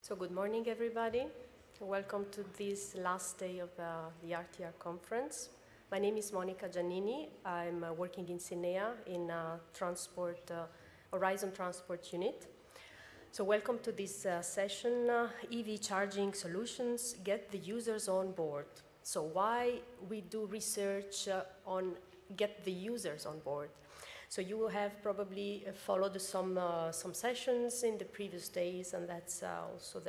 So good morning, everybody. Welcome to this last day of the RTR conference. My name is Monica Giannini. I'm working in CINEA in Horizon Transport Unit. So welcome to this session, EV charging solutions, get the users on board. So why we do research on get the users on board? So you have probably followed some sessions in the previous days, and that's also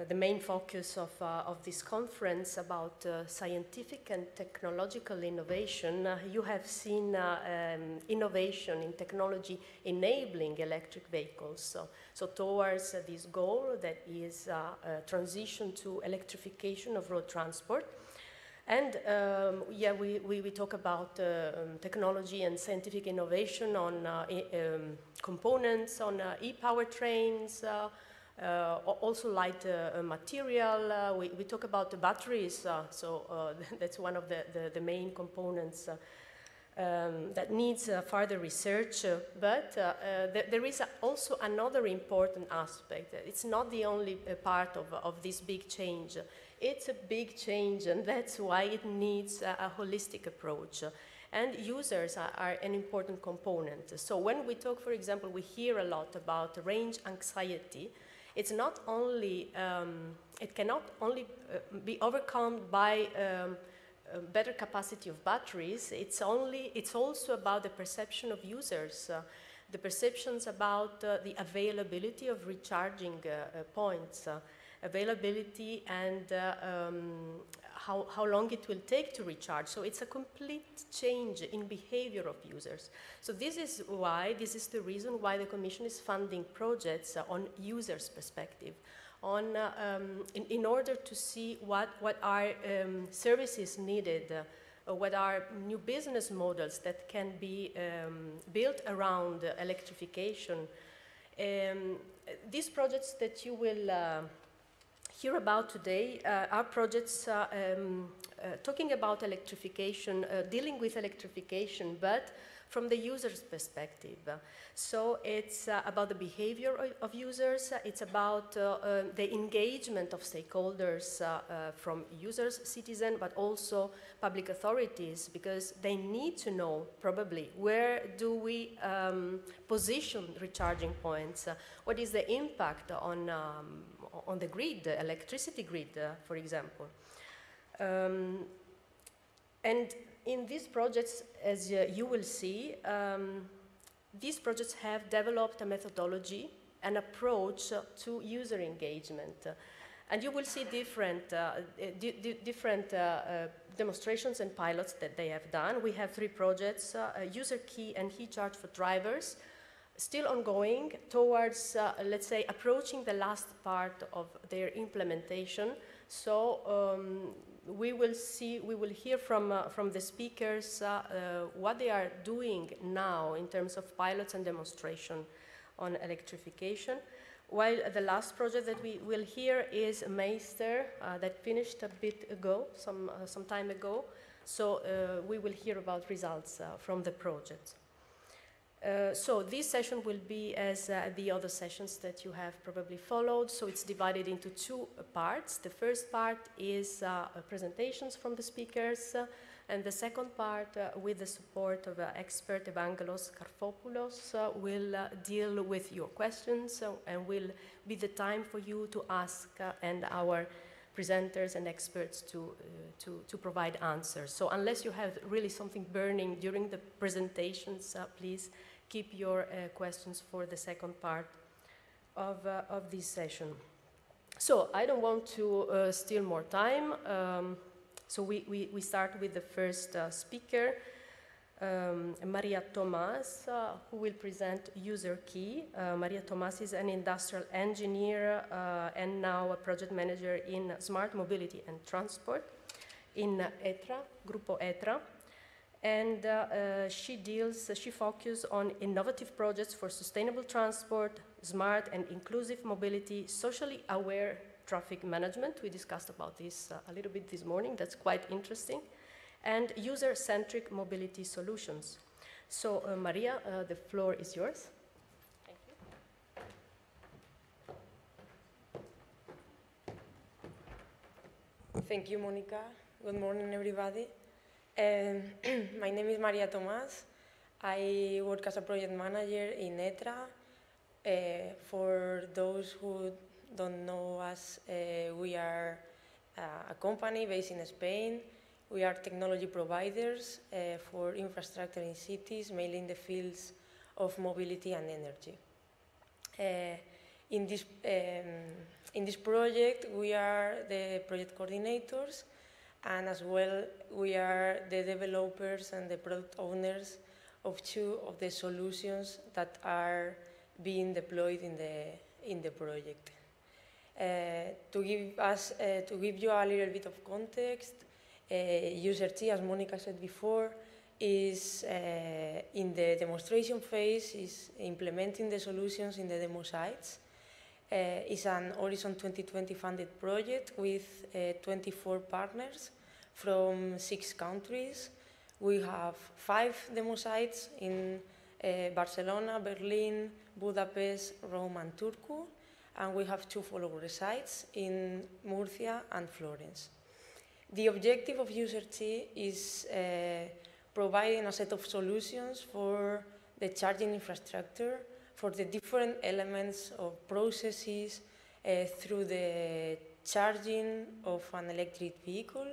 the main focus of this conference about scientific and technological innovation. You have seen innovation in technology enabling electric vehicles. So towards this goal that is transition to electrification of road transport. And yeah, we talk about technology and scientific innovation on components, on e-powertrains, also light material. We talk about the batteries, so that's one of the main components that needs further research. But there is also another important aspect. It's not the only part of this big change. It's a big change, and that's why it needs a holistic approach. And users are an important component. So when we talk, for example, we hear a lot about range anxiety. It's not only, it cannot only be overcome by better capacity of batteries. It's also about the perception of users, the perceptions about the availability of recharging points, availability and how long it will take to recharge. So it's a complete change in behavior of users. So this is the reason why the Commission is funding projects on users' perspective, on in order to see what are services needed, what are new business models that can be built around electrification. These projects that you will hear about today are projects talking about electrification, dealing with electrification, but from the user's perspective. So it's about the behavior of users, it's about the engagement of stakeholders from users, citizens, but also public authorities, because they need to know probably where do we position recharging points, what is the impact on the grid, the electricity grid, for example. And in these projects, as you will see, these projects have developed a methodology, an approach to user engagement. And you will see different demonstrations and pilots that they have done. We have 3 projects, user key and e-charge for drivers, still ongoing towards, let's say, approaching the last part of their implementation. So we will hear from the speakers what they are doing now in terms of pilots and demonstration on electrification. While the last project that we will hear is MEISTER that finished a bit ago, some time ago. So we will hear about results from the project. So this session will be as the other sessions that you have probably followed. So it's divided into 2 parts. The first part is presentations from the speakers, and the second part, with the support of expert Evangelos Karfopoulos, will deal with your questions and will be the time for you to ask and our presenters and experts to provide answers. So unless you have really something burning during the presentations, please keep your questions for the second part of this session. So I don't want to steal more time. So we start with the first speaker, Maria Tomas, who will present user key. Maria Tomas is an industrial engineer and now a project manager in smart mobility and transport in ETRA, Grupo ETRA. And she focuses on innovative projects for sustainable transport, smart and inclusive mobility, socially aware traffic management. We discussed about this a little bit this morning. That's quite interesting. And user-centric mobility solutions. So, Maria, the floor is yours. Thank you. Thank you, Monica. Good morning, everybody. My name is Maria Tomás. I work as a project manager in ETRA. For those who don't know us, we are a company based in Spain. We are technology providers for infrastructure in cities, mainly in the fields of mobility and energy. In this project, we are the project coordinators, and as well, we are the developers and the product owners of two of the solutions that are being deployed in the project. To give you a little bit of context, UserT, as Monica said before, is in the demonstration phase, is implementing the solutions in the demo sites. It's an Horizon 2020 funded project with 24 partners from 6 countries. We have 5 demo sites in Barcelona, Berlin, Budapest, Rome, and Turku, and we have 2 follower sites in Murcia and Florence. The objective of UserT is providing a set of solutions for the charging infrastructure, for the different elements of processes through the charging of an electric vehicle.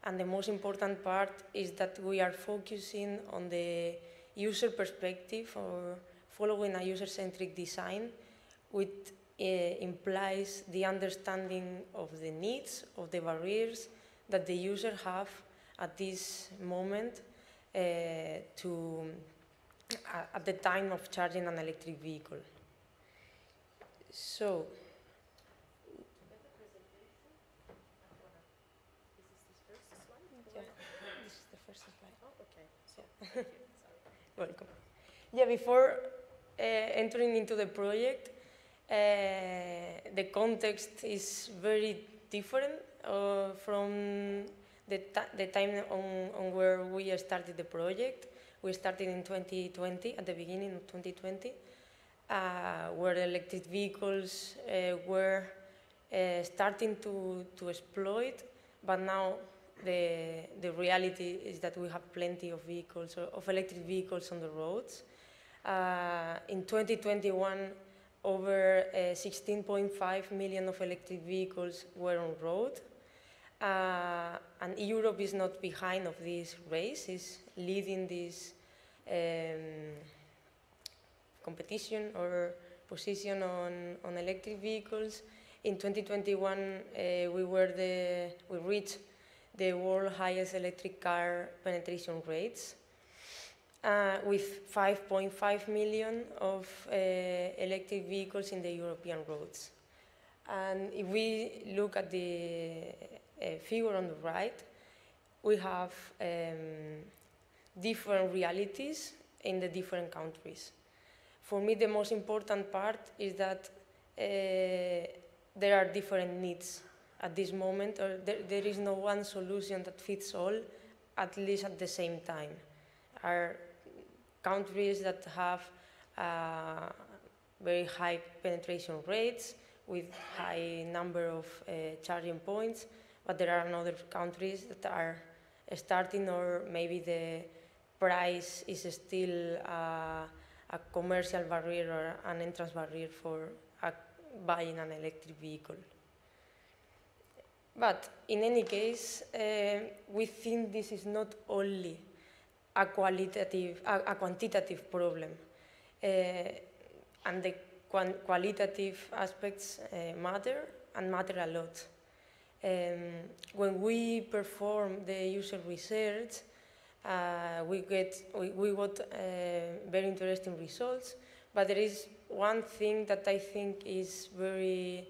And the most important part is that we are focusing on the user perspective, or following a user-centric design, which implies the understanding of the needs, of the barriers that the user have at this moment at the time of charging an electric vehicle. So, this is the first slide. Oh, okay. So, thank you. Welcome. Yeah, before entering into the project, the context is very different from the time on where we started the project. We started in 2020, at the beginning of 2020, where electric vehicles were starting to exploit, but now the reality is that we have plenty of vehicles, of electric vehicles on the roads. In 2021, over 16.5 million of electric vehicles were on road. And Europe is not behind of this race, is leading this competition or position on electric vehicles. In 2021, we reached the world highest electric car penetration rates, with 5.5 million of electric vehicles in the European roads. And if we look at the figure on the right, we have different realities in the different countries. For me, the most important part is that there are different needs at this moment, or there is no one solution that fits all, at least at the same time. Are countries that have very high penetration rates with high number of charging points, but there are other countries that are starting, or maybe the price is still a commercial barrier or an entrance barrier for buying an electric vehicle. But in any case, we think this is not only a quantitative problem, and the qualitative aspects matter, and matter a lot. When we perform the user research, we got very interesting results, but there is one thing that I think is very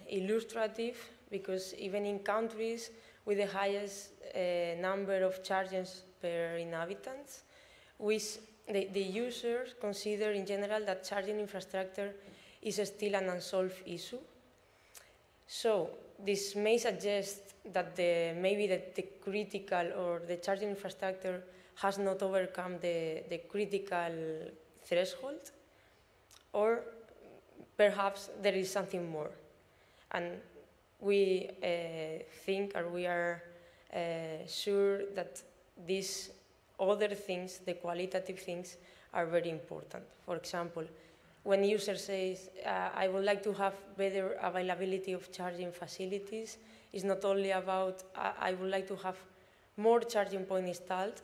illustrative, because even in countries with the highest number of chargers per inhabitants, the users consider in general that charging infrastructure is still an unsolved issue. So this may suggest that maybe the critical, or the charging infrastructure has not overcome the critical threshold, or perhaps there is something more. And we think, or we are sure that these other things, the qualitative things, are very important. For example, when user says, I would like to have better availability of charging facilities, it's not only about, I would like to have more charging points installed,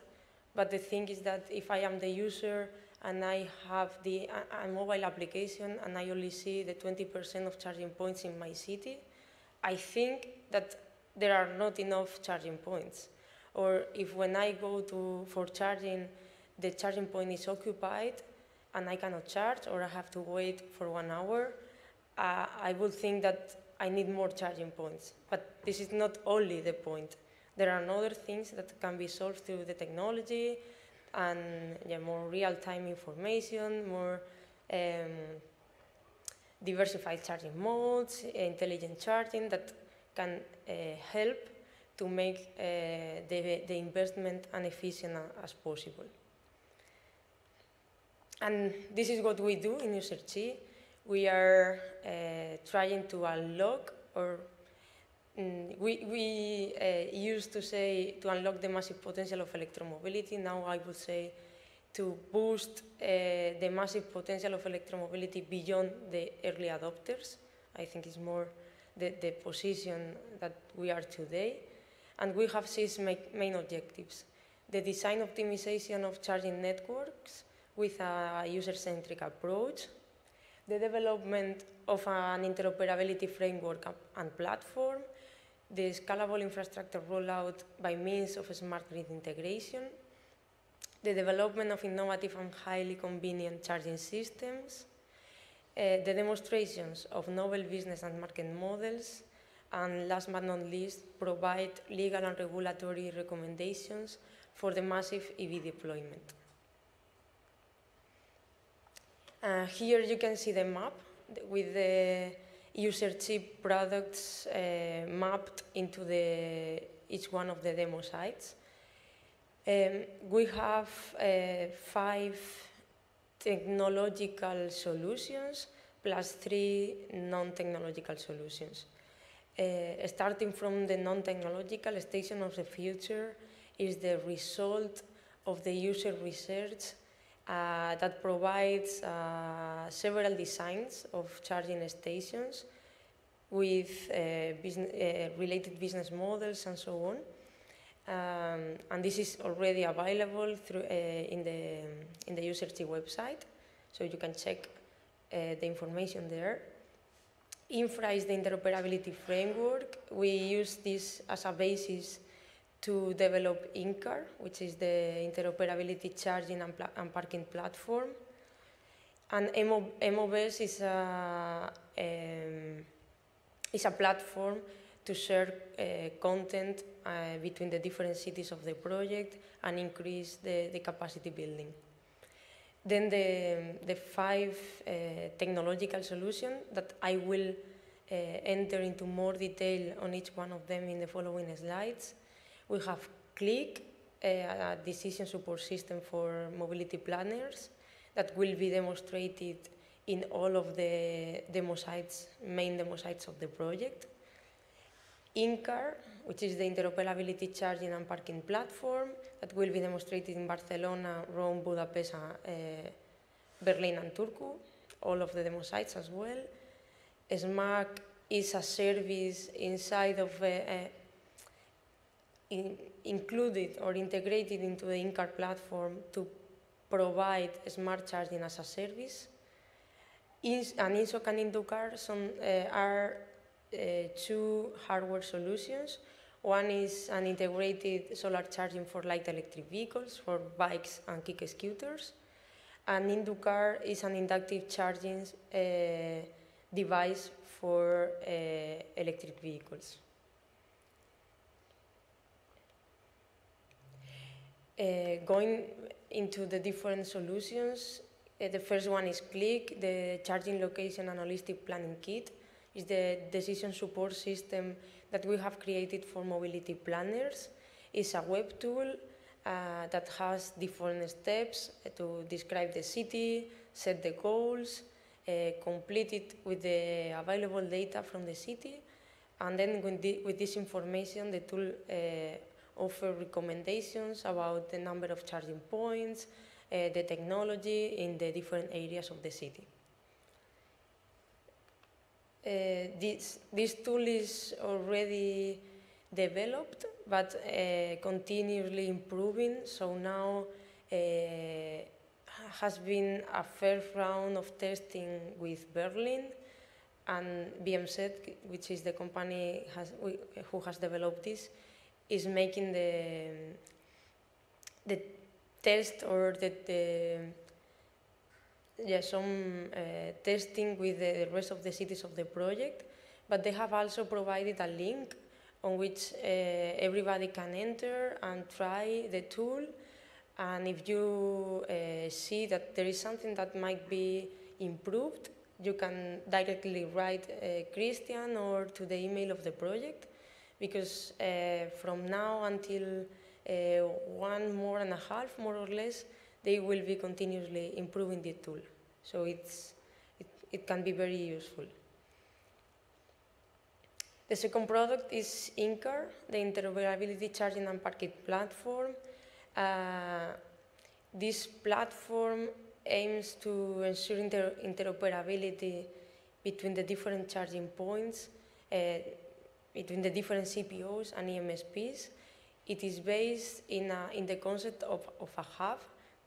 but the thing is that if I am the user and I have a mobile application and I only see the 20% of charging points in my city, I think that there are not enough charging points. Or if when I go for charging, the charging point is occupied and I cannot charge, or I have to wait for 1 hour, I would think that I need more charging points. But this is not only the point. There are other things that can be solved through the technology and more real-time information, more diversified charging modes, intelligent charging that can help to make the investment as efficient as possible. And this is what we do in USRG. We are trying to unlock, or we used to say to unlock the massive potential of electromobility. Now I would say to boost the massive potential of electromobility beyond the early adopters. I think it's more the position that we are today. And we have 6 main objectives. The design optimization of charging networks with a user-centric approach, the development of an interoperability framework and platform, the scalable infrastructure rollout by means of smart grid integration, the development of innovative and highly convenient charging systems, the demonstrations of novel business and market models, and last but not least, provide legal and regulatory recommendations for the massive EV deployment. Here you can see the map with the USRG products mapped into each one of the demo sites. We have 5 technological solutions plus 3 non-technological solutions. Starting from the non-technological, Station of the Future is the result of the user research that provides several designs of charging stations with related business models and so on. And this is already available through, in the USRG website, so you can check the information there. Infra is the interoperability framework. We use this as a basis to develop INCAR, which is the interoperability charging and parking platform. And MOBES is a platform to share content between the different cities of the project and increase the capacity building. Then the 5 technological solutions that I will enter into more detail on each one of them in the following slides. We have CLIC, a decision support system for mobility planners that will be demonstrated in all of the main demo sites of the project. INCAR, which is the interoperability charging and parking platform that will be demonstrated in Barcelona, Rome, Budapest, Berlin and Turku, all of the demo sites as well. SMAC is a service inside of included or integrated into the INCAR platform to provide smart charging as a service. And INSOC and INDUCAR are 2 hardware solutions. One is an integrated solar charging for light electric vehicles, for bikes and kick scooters. And INDUCAR is an inductive charging device for electric vehicles. Going into the different solutions, the first one is CLIC, the Charging Location and Holistic Planning Kit. Is the decision support system that we have created for mobility planners. It's a web tool that has different steps to describe the city, set the goals, complete it with the available data from the city, And then with this information, the tool offers recommendations about the number of charging points, the technology in the different areas of the city. This tool is already developed, but continuously improving. So now has been a first round of testing with Berlin, and BMZ, which is the company who has developed this, is making the test or some testing with the rest of the cities of the project. But they have also provided a link on which everybody can enter and try the tool. And if you see that there is something that might be improved, you can directly write Christian or to the email of the project, because from now until 1.5 months, more or less, they will be continuously improving the tool. So it can be very useful. The second product is INCAR, the Interoperability Charging and Parking Platform. This platform aims to ensure interoperability between the different charging points, between the different CPOs and EMSPs. It is based in the concept of a hub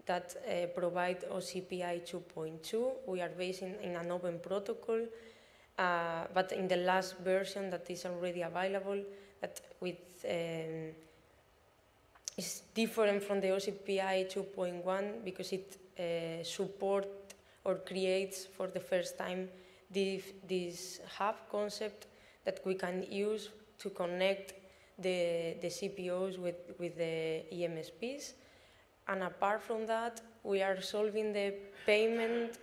that provides OCPI 2.2. We are based in an open protocol, but in the last version that is already available, that is different from the OCPI 2.1 because it supports or creates for the first time this hub concept that we can use to connect the CPOs with the EMSPs. And apart from that, we are solving the payment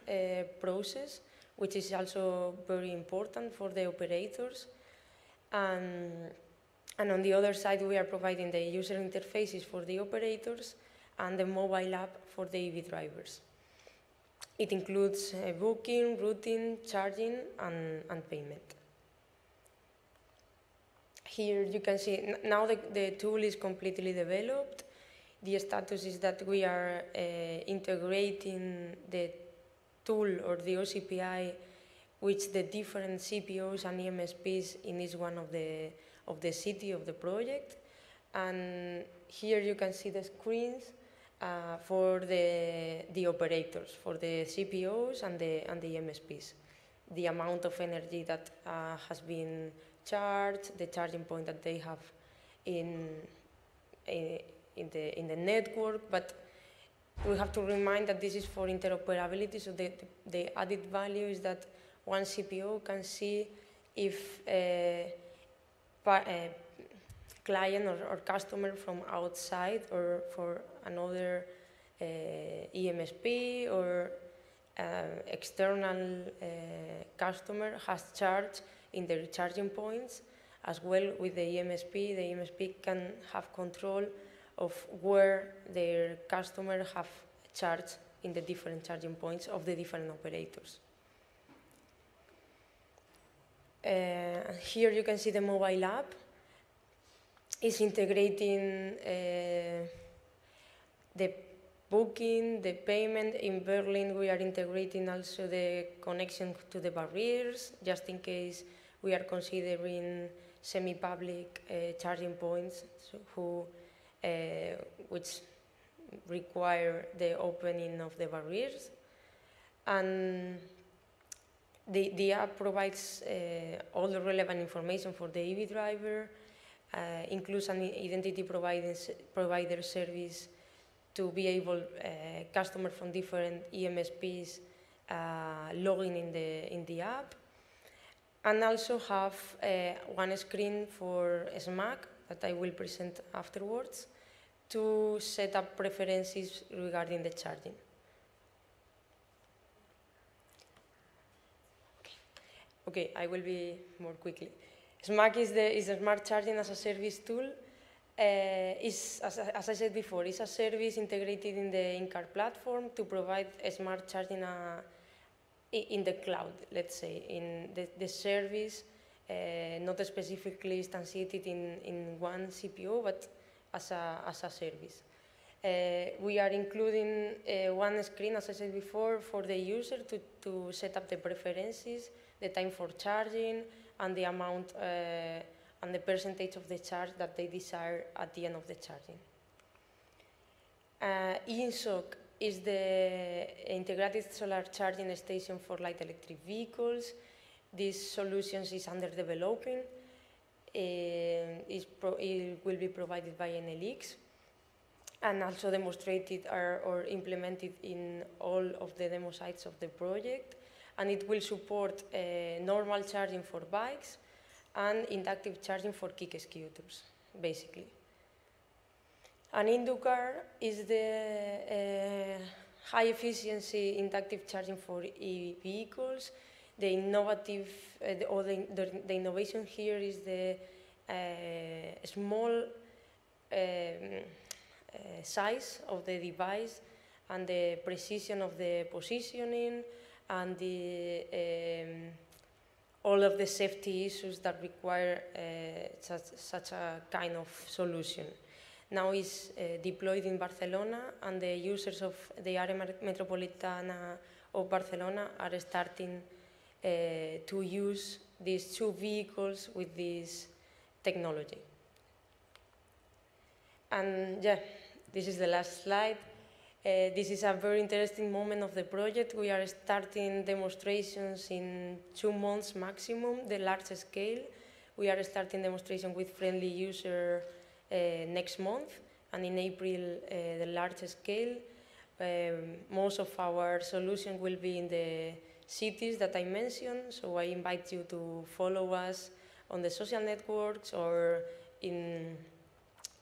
process, which is also very important for the operators. And on the other side, we are providing the user interfaces for the operators and the mobile app for the EV drivers. It includes booking, routing, charging, and payment. Here you can see now the tool is completely developed. The status is that we are integrating the tool or the OCPI with the different CPOs and EMSPs in each one of the city of the project. And here you can see the screens for the operators, for the CPOs and the EMSPs. The amount of energy that has been charged, the charging point that they have in the network, but we have to remind that this is for interoperability, so the added value is that one CPO can see if client or customer from outside or for another EMSP or external customer has charged in the recharging points. As well with the EMSP can have control of where their customer have charged in the different charging points of the different operators. Here you can see the mobile app. It's integrating the booking, the payment. In Berlin, we are integrating also the connection to the barriers, just in case we are considering semi-public charging points which require the opening of the barriers. And the app provides all the relevant information for the EV driver, includes an identity provider service to be able customers from different EMSPs logging in the app, and also have one screen for SMAC that I will present afterwards to set up preferences regarding the charging. Okay, I will be more quickly. SMAC is the Smart Charging as a Service tool. As I said before, it's a service integrated in the INCAR platform to provide smart charging in the cloud, let's say. In the service not specifically instantiated in one CPU, but as a service. We are including one screen, as I said before, for the user to set up the preferences, the time for charging, and the amount and the percentage of the charge that they desire at the end of the charging. INSOC is the integrated solar charging station for light electric vehicles. This solution is under developing. It will be provided by NLX and also demonstrated or implemented in all of the demo sites of the project. And it will support normal charging for bikes and inductive charging for kick scooters, basically. An Inducar is the high-efficiency inductive charging for EV vehicles. The innovation here is the small size of the device and the precision of the positioning and all of the safety issues that require such a kind of solution. Now it's deployed in Barcelona, and the users of the area metropolitana of Barcelona are starting to use these two vehicles with this technology. And yeah, this is the last slide. This is a very interesting moment of the project. We are starting demonstrations in 2 months maximum, the large scale. We are starting demonstration with friendly user next month, and in April, the large scale. Most of our solution will be in the cities that I mentioned, so I invite you to follow us on the social networks or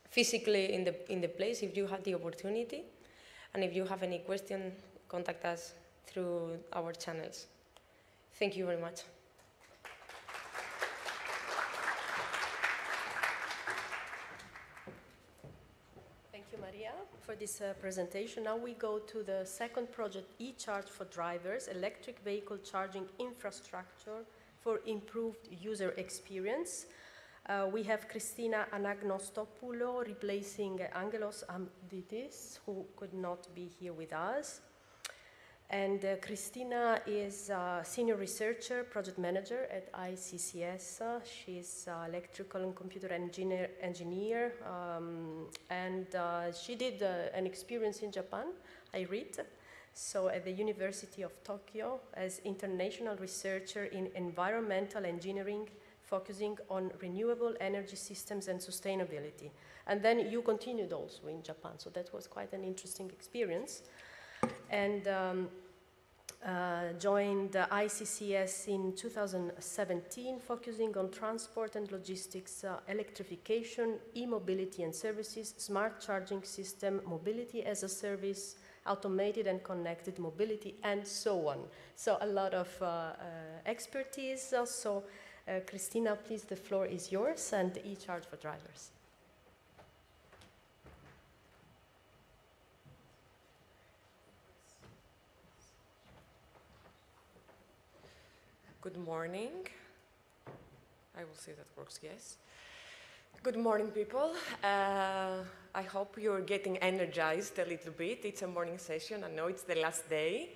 physically in the place if you have the opportunity. And if you have any question, contact us through our channels. Thank you very much. Thank you, Maria, for this presentation. Now we go to the second project, eCharge for Drivers, electric vehicle charging infrastructure for improved user experience. We have Christina Anagnostopoulos replacing Evangelos Karfopoulos, who could not be here with us. And Christina is a senior researcher, project manager at ICCS. She's electrical and computer engineer, and she did an experience in Japan, I read. So at the University of Tokyo as international researcher in environmental engineering, focusing on renewable energy systems and sustainability. And then you continued also in Japan, so that was quite an interesting experience. And joined ICCS in 2017, focusing on transport and logistics, electrification, e-mobility and services, smart charging system, mobility as a service, automated and connected mobility, and so on. So a lot of expertise. So Christina, please, the floor is yours, and eCharge for Drivers. Good morning. I will see that works, yes. Good morning, people. I hope you're getting energized a little bit. It's a morning session. I know it's the last day,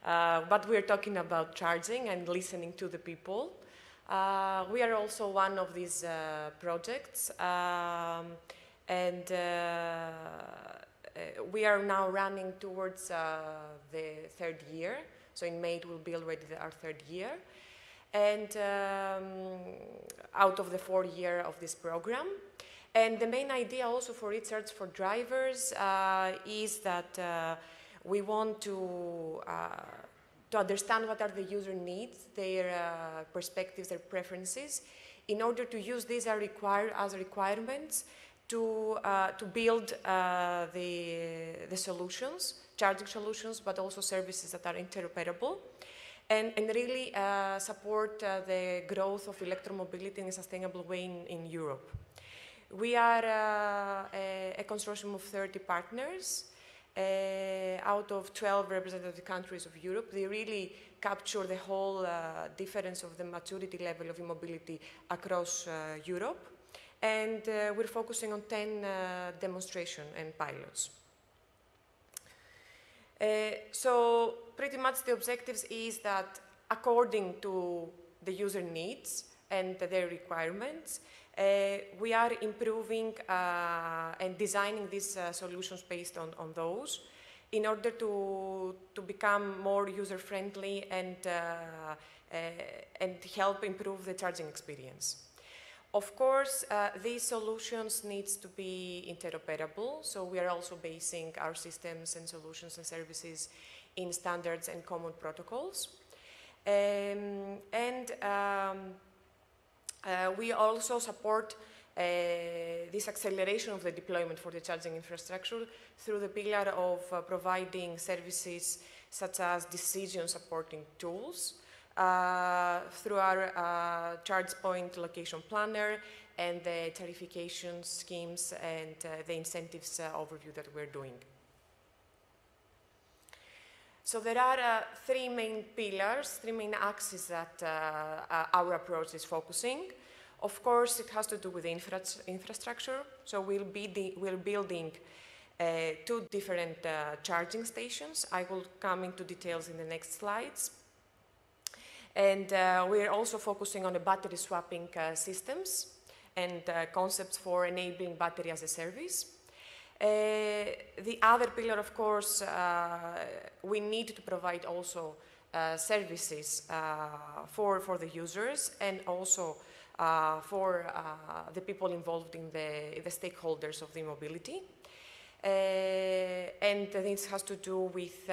but we're talking about charging and listening to the people. We are also one of these projects, and we are now running towards the 3rd year. So in May it will be already our 3rd year. And out of the 4th year of this program. And the main idea also for eCharge for Drivers is that we want to understand what are the user needs, their perspectives, their preferences, in order to use these as requirements to build the solutions, charging solutions, but also services that are interoperable, and really support the growth of electromobility in a sustainable way in Europe. We are a consortium of 30 partners out of 12 representative countries of Europe. They really capture the whole difference of the maturity level of e-mobility across Europe. And we're focusing on 10 demonstration and pilots. So pretty much the objectives is that according to the user needs and their requirements, we are improving and designing these solutions based on those in order to become more user-friendly and help improve the charging experience. Of course, these solutions need to be interoperable, so we are also basing our systems and solutions and services in standards and common protocols. We also support this acceleration of the deployment for the charging infrastructure through the pillar of providing services such as decision supporting tools, through our charge point location planner and the tariffication schemes and the incentives overview that we're doing. So there are three main pillars, three main axes that our approach is focusing. Of course, it has to do with infrastructure. So we're building 2 different charging stations. I will come into details in the next slides. And we're also focusing on the battery swapping systems and concepts for enabling battery as a service. The other pillar, of course, we need to provide also services for the users and also for the people involved in the stakeholders of the mobility. And this has to do with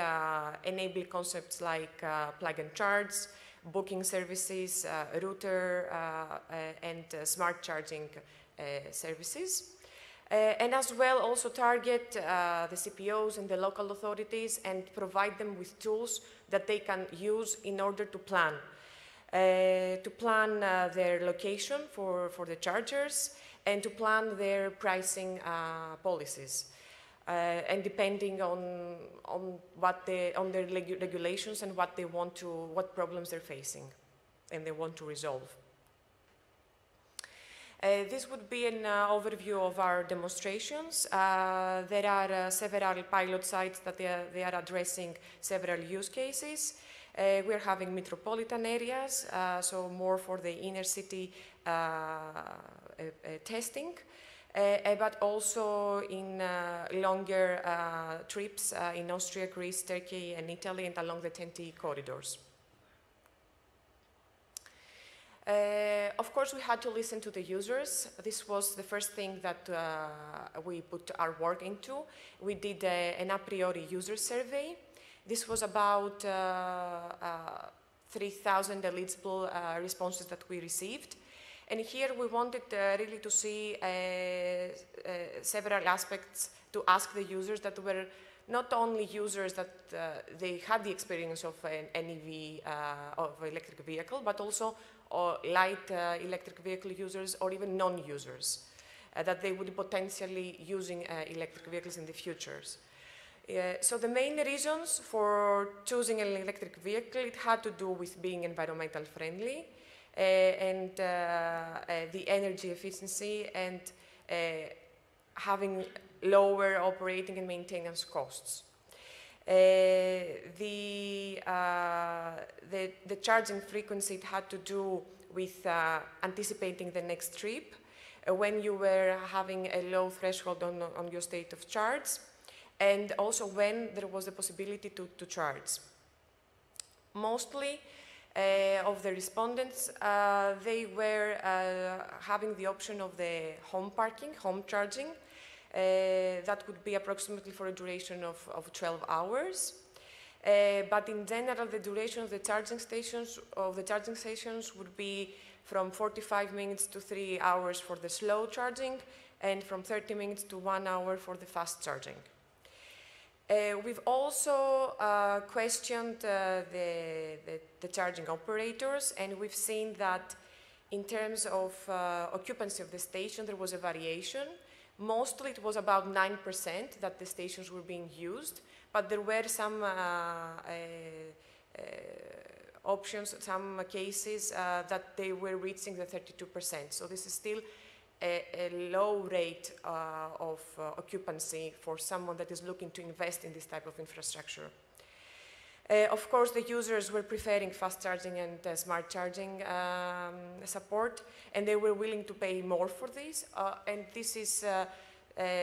enabling concepts like plug and charge, booking services, router, and smart charging services. And as well also target the CPOs and the local authorities and provide them with tools that they can use in order to plan. Their location for the chargers and to plan their pricing policies. And depending on their regulations and what problems they're facing and they want to resolve. This would be an overview of our demonstrations. There are several pilot sites that they are addressing several use cases. We're having metropolitan areas, so more for the inner city testing. But also in longer trips in Austria, Greece, Turkey, and Italy, and along the TEN-T corridors. Of course, we had to listen to the users. This was the first thing that we put our work into. We did an a priori user survey. This was about 3,000 eligible responses that we received. And here we wanted really to see several aspects to ask the users that were not only users that they had the experience of an EV, of electric vehicle, but also light electric vehicle users or even non-users, that they would be potentially using electric vehicles in the futures. So the main reasons for choosing an electric vehicle, it had to do with being environmental friendly, and the energy efficiency and having lower operating and maintenance costs. The charging frequency, it had to do with anticipating the next trip, when you were having a low threshold on your state of charge, and also when there was the possibility to charge. Mostly of the respondents, they were having the option of the home parking, home charging. That would be approximately for a duration of 12 hours. But in general, the duration of the charging stations would be from 45 minutes to 3 hours for the slow charging, and from 30 minutes to 1 hour for the fast charging. We've also questioned the charging operators, and we've seen that in terms of occupancy of the station, there was a variation. Mostly it was about 9% that the stations were being used, but there were some options, some cases that they were reaching the 32%. So this is still a low rate of occupancy for someone that is looking to invest in this type of infrastructure. Of course, the users were preferring fast charging and smart charging support, and they were willing to pay more for this. And this is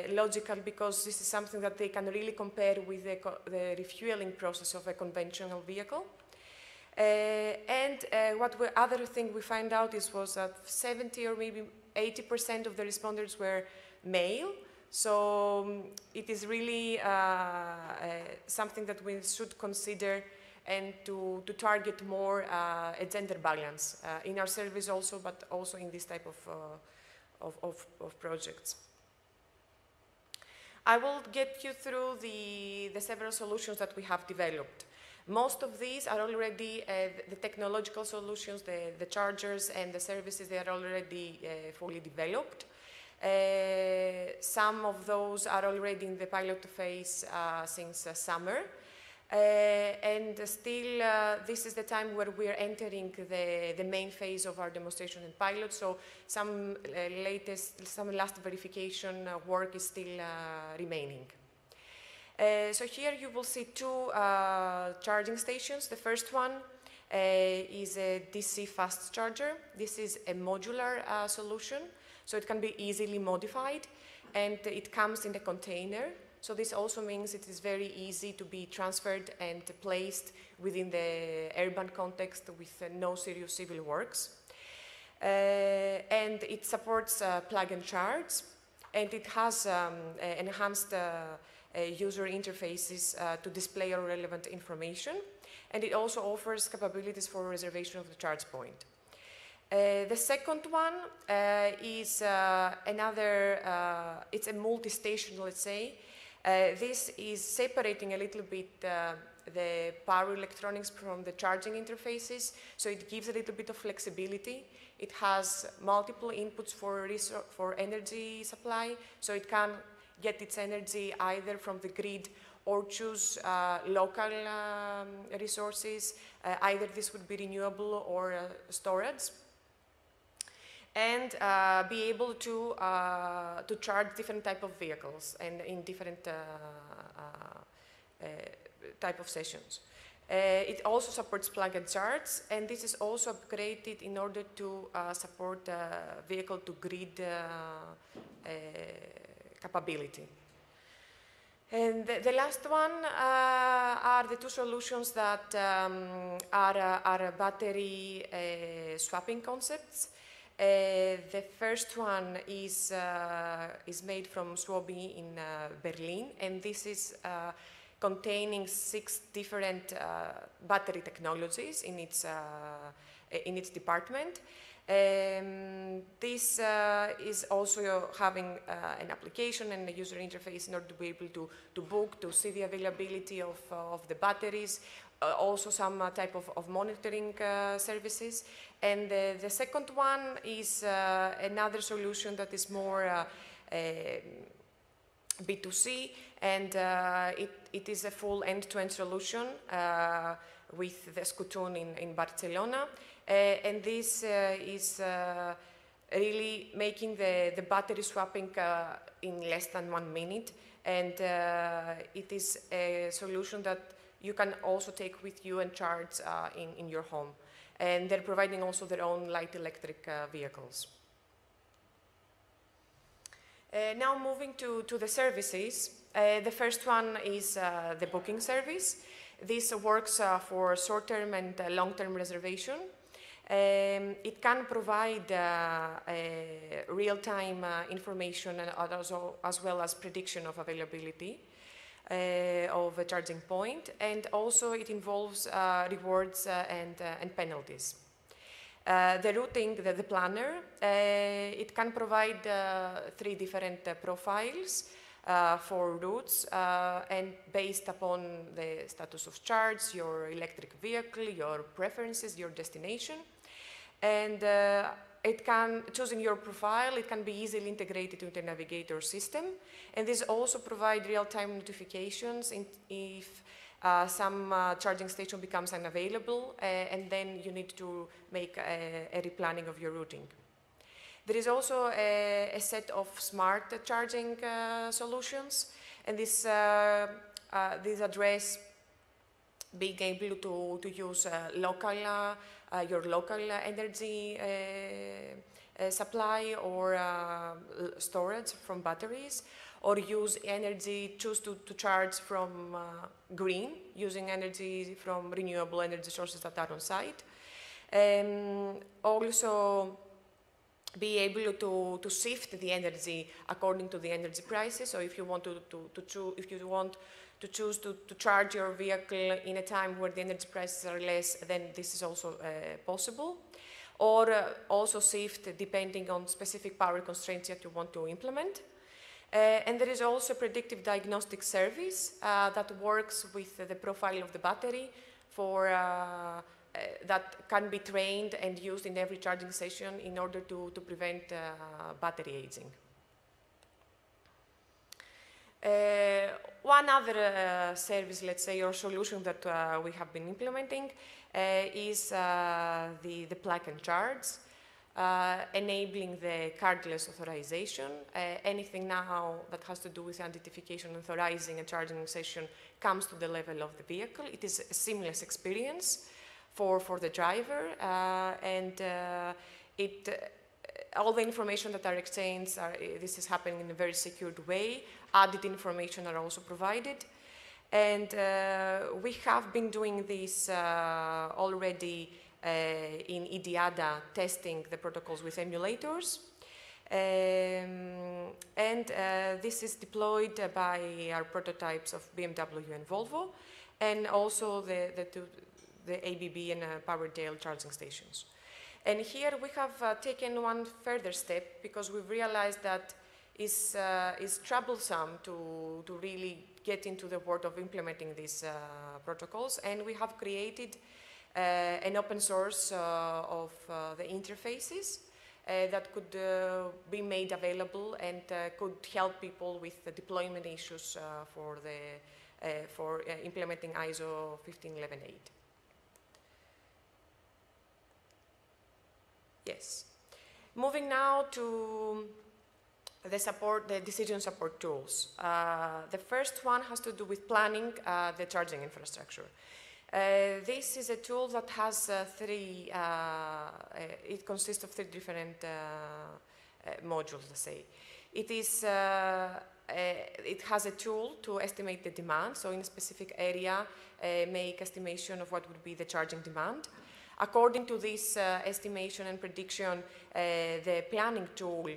logical because this is something that they can really compare with the refueling process of a conventional vehicle. Other thing we find out was that 70 or maybe 80% of the respondents were male. So it is really something that we should consider and to target more a gender balance in our service also, but also in this type of projects. I will get you through the several solutions that we have developed. Most of these are already the technological solutions, the chargers and the services, they are already fully developed. Some of those are already in the pilot phase since summer. And still, this is the time where we are entering the main phase of our demonstration and pilot. So some last verification work is still remaining. So here you will see two charging stations. The first one is a DC fast charger. This is a modular solution, so it can be easily modified, and it comes in a container. So this also means it is very easy to be transferred and placed within the urban context with no serious civil works. And it supports plug and charge, and it has enhanced user interfaces to display all relevant information, and it also offers capabilities for reservation of the charge point. The second one is it's a multi-station, let's say. This is separating a little bit the power electronics from the charging interfaces, so it gives a little bit of flexibility. It has multiple inputs for energy supply, so it can get its energy either from the grid or choose local resources. Either this would be renewable or storage. And be able to charge different type of vehicles and in different type of sessions. It also supports plug and charge, and this is also upgraded in order to support vehicle-to-grid capability. And the last one are the two solutions that are battery swapping concepts. The first one is made from SWABI in Berlin, and this is containing 6 different battery technologies in its department. This is also having an application and a user interface in order to be able to book, to see the availability of the batteries, also some type of monitoring services. And the second one is another solution that is more B2C, and it is a full end-to-end solution with the Scuton in Barcelona. And this is really making the battery swapping in less than 1 minute. And it is a solution that you can also take with you and charge in your home. And they're providing also their own light electric vehicles. Now moving to the services. The first one is the booking service. This works for short-term and long-term reservation. It can provide real-time information and as well as prediction of availability of a charging point, and also it involves rewards and penalties. The routing, the planner, it can provide 3 different profiles for routes, and based upon the status of charge, your electric vehicle, your preferences, your destination. And choosing your profile, it can be easily integrated into the navigator system. And this also provides real-time notifications if some charging station becomes unavailable, and then you need to make a replanning of your routing. There is also a set of smart charging solutions, and these address being able to use your local energy supply or storage from batteries, or use energy, choose to charge from green, using energy from renewable energy sources that are on site. Also be able to shift the energy according to the energy prices. So if you want to choose to charge your vehicle in a time where the energy prices are less, then this is also possible. Or also shift depending on specific power constraints that you want to implement. And there is also a predictive diagnostic service that works with the profile of the battery for that can be trained and used in every charging station in order to prevent battery aging. One other service, let's say, or solution that we have been implementing is the plug and charge, enabling the cardless authorization. Anything now that has to do with identification, authorizing a charging station comes to the level of the vehicle. It is a seamless experience for the driver, and all the information that are exchanged, this is happening in a very secured way. Added information are also provided. And we have been doing this already in IDIADA, testing the protocols with emulators. This is deployed by our prototypes of BMW and Volvo, and also the ABB and Powerdale charging stations. And here we have taken one further step, because we've realized that it's troublesome to really get into the world of implementing these protocols, and we have created an open source of the interfaces that could be made available and could help people with the deployment issues for implementing ISO 15118. Yes. Moving now to the decision support tools. The first one has to do with planning the charging infrastructure. This is a tool that has it consists of three different modules, let's say. It has a tool to estimate the demand, so in a specific area, make estimation of what would be the charging demand. According to this estimation and prediction, the planning tool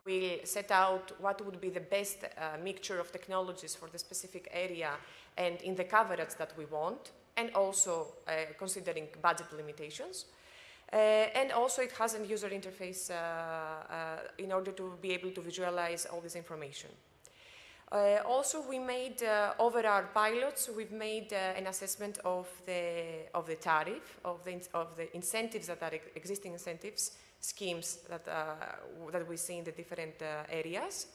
will set out what would be the best mixture of technologies for the specific area and in the coverage that we want, and also considering budget limitations. And also it has a user interface in order to be able to visualize all this information. Also, we made, over our pilots, we've made an assessment of the tariff, of the incentives that are existing incentives, schemes that we see in the different areas.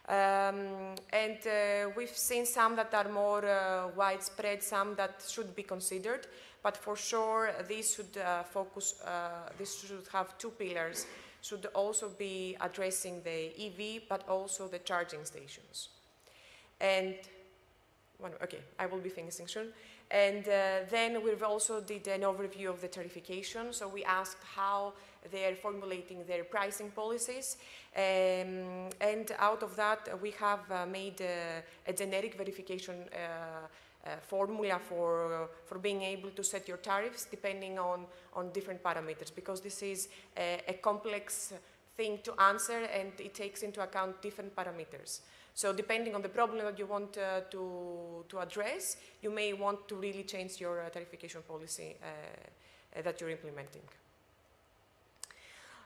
And we've seen some that are more widespread, some that should be considered, but for sure this should this should have two pillars, should also be addressing the EV, but also the charging stations. And, okay, I will be finishing soon. And then we've also did an overview of the tariffication. So we asked how they are formulating their pricing policies. And out of that, we have made a generic verification formula for being able to set your tariffs depending on different parameters, because this is a complex thing to answer and it takes into account different parameters. So depending on the problem that you want to address, you may want to really change your tariffication policy that you're implementing.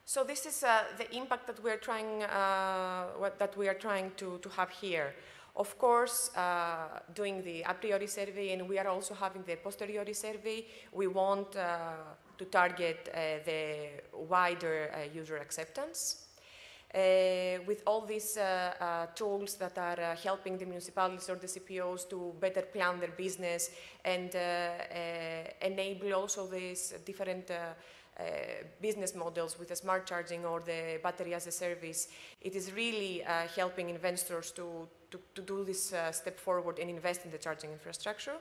So this is the impact that we're trying, to have here. Of course, doing the a priori survey, and we are also having the posteriori survey, we want to target the wider user acceptance. with all these tools that are helping the municipalities or the CPOs to better plan their business and enable also these different business models with the smart charging or the battery as a service. It is really helping investors to do this step forward and invest in the charging infrastructure.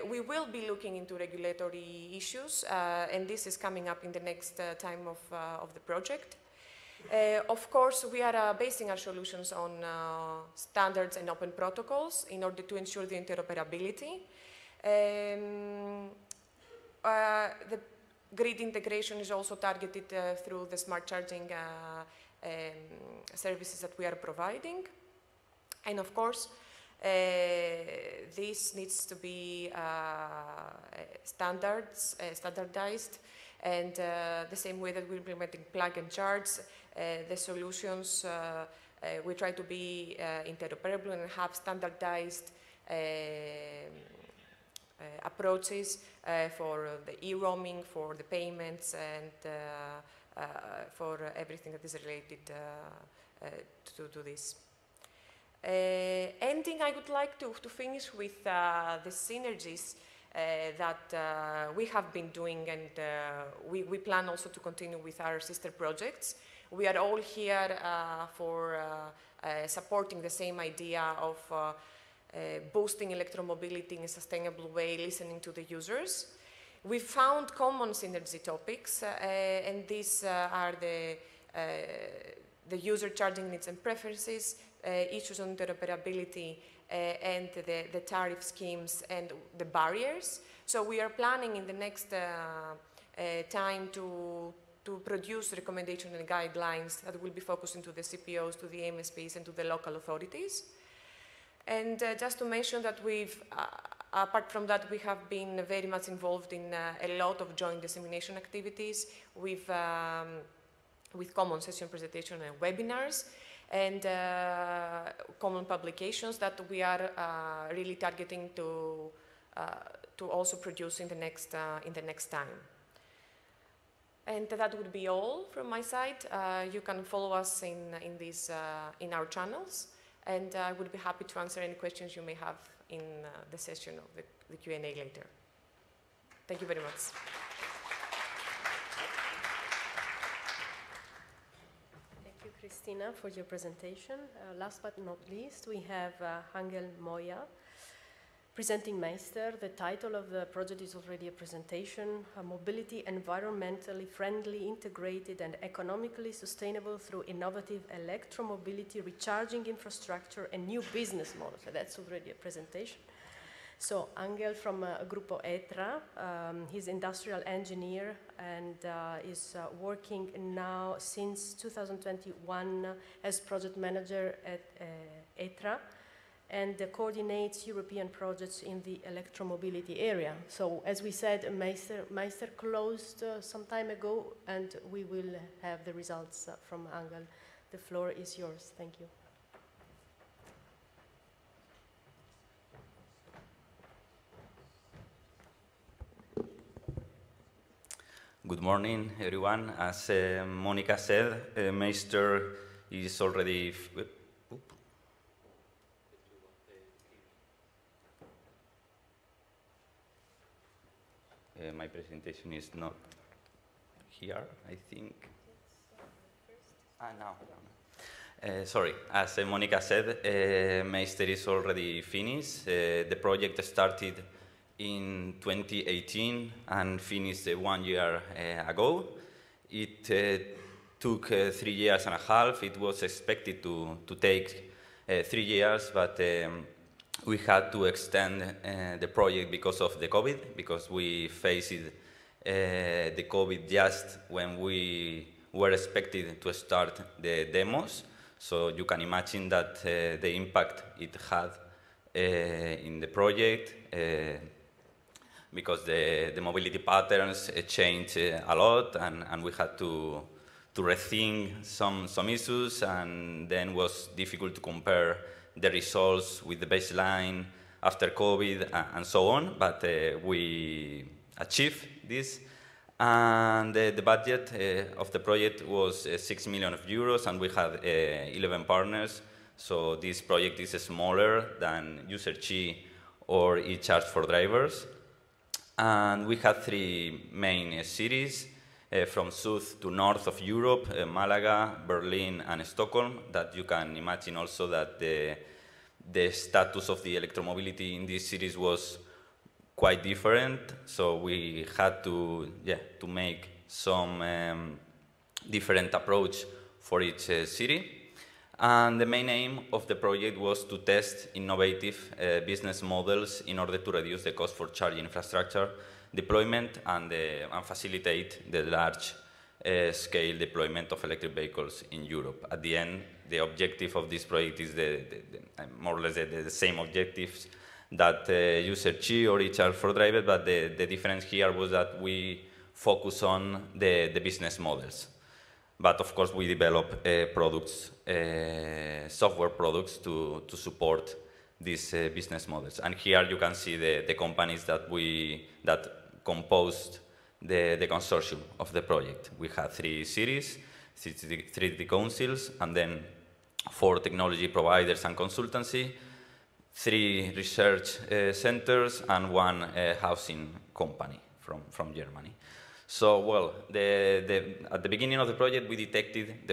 We will be looking into regulatory issues, and this is coming up in the next time of the project. Of course, we are basing our solutions on standards and open protocols in order to ensure the interoperability. The grid integration is also targeted through the smart charging services that we are providing. And of course, this needs to be standardized, and the same way that we're implementing plug and charge, the solutions, we try to be interoperable and have standardized approaches for the e-roaming, for the payments, and for everything that is related to this. Ending, I would like to finish with the synergies that we have been doing, and we plan also to continue with our sister projects. We are all here for supporting the same idea of boosting electromobility in a sustainable way, listening to the users. We found common synergy topics, and these are the user charging needs and preferences, issues on interoperability, and the tariff schemes and the barriers. So we are planning in the next time to produce recommendations and guidelines that will be focused into the CPOs, to the MSPs, and to the local authorities. And just to mention that we've, apart from that, we have been very much involved in a lot of joint dissemination activities with common session presentation and webinars, and common publications that we are really targeting to also produce in the next time. And that would be all from my side. You can follow us in our channels, and I would be happy to answer any questions you may have in the session of the Q&A later. Thank you very much. Christina, for your presentation. Last but not least, we have Angel Moya presenting MEISTER. The title of the project is already a presentation, Mobility Environmentally Friendly, Integrated and Economically Sustainable through Innovative Electromobility Recharging Infrastructure and New Business Models. So that's already a presentation. So Angel from Grupo ETRA, he's industrial engineer and is working now since 2021 as project manager at ETRA, and coordinates European projects in the electromobility area. So as we said, MEISTER closed some time ago, and we will have the results from Angel. The floor is yours. Thank you. Good morning, everyone. As Monica said, MEISTER is already... my presentation is not here, I think. No. Sorry, as Monica said, MEISTER is already finished. The project started in 2018 and finished 1 year ago. It took 3 years and a half. It was expected to take 3 years, but we had to extend the project because of the COVID, because we faced the COVID just when we were expected to start the demos. So you can imagine that the impact it had in the project, because the mobility patterns changed a lot, and we had to rethink some issues, and then it was difficult to compare the results with the baseline after COVID and so on, but we achieved this, And the budget of the project was 6 million euros, and we had 11 partners. So this project is smaller than UserChi or eCharge for drivers. And we had 3 main cities from south to north of Europe, Malaga, Berlin, and Stockholm, that you can imagine also that the status of the electromobility in these cities was quite different, so we had to make some different approach for each city. And the main aim of the project was to test innovative business models in order to reduce the cost for charging infrastructure deployment and facilitate the large scale deployment of electric vehicles in Europe. At the end, the objective of this project is more or less the same objectives that UserChi or eCharge for drivers, but the difference here was that we focus on the business models. But of course, we develop products, software products to support these business models. And here you can see the companies that composed the consortium of the project. We had 3 cities, 3 councils, and then 4 technology providers and consultancy, 3 research centers, and 1 housing company from Germany. So, well, at the beginning of the project, we detected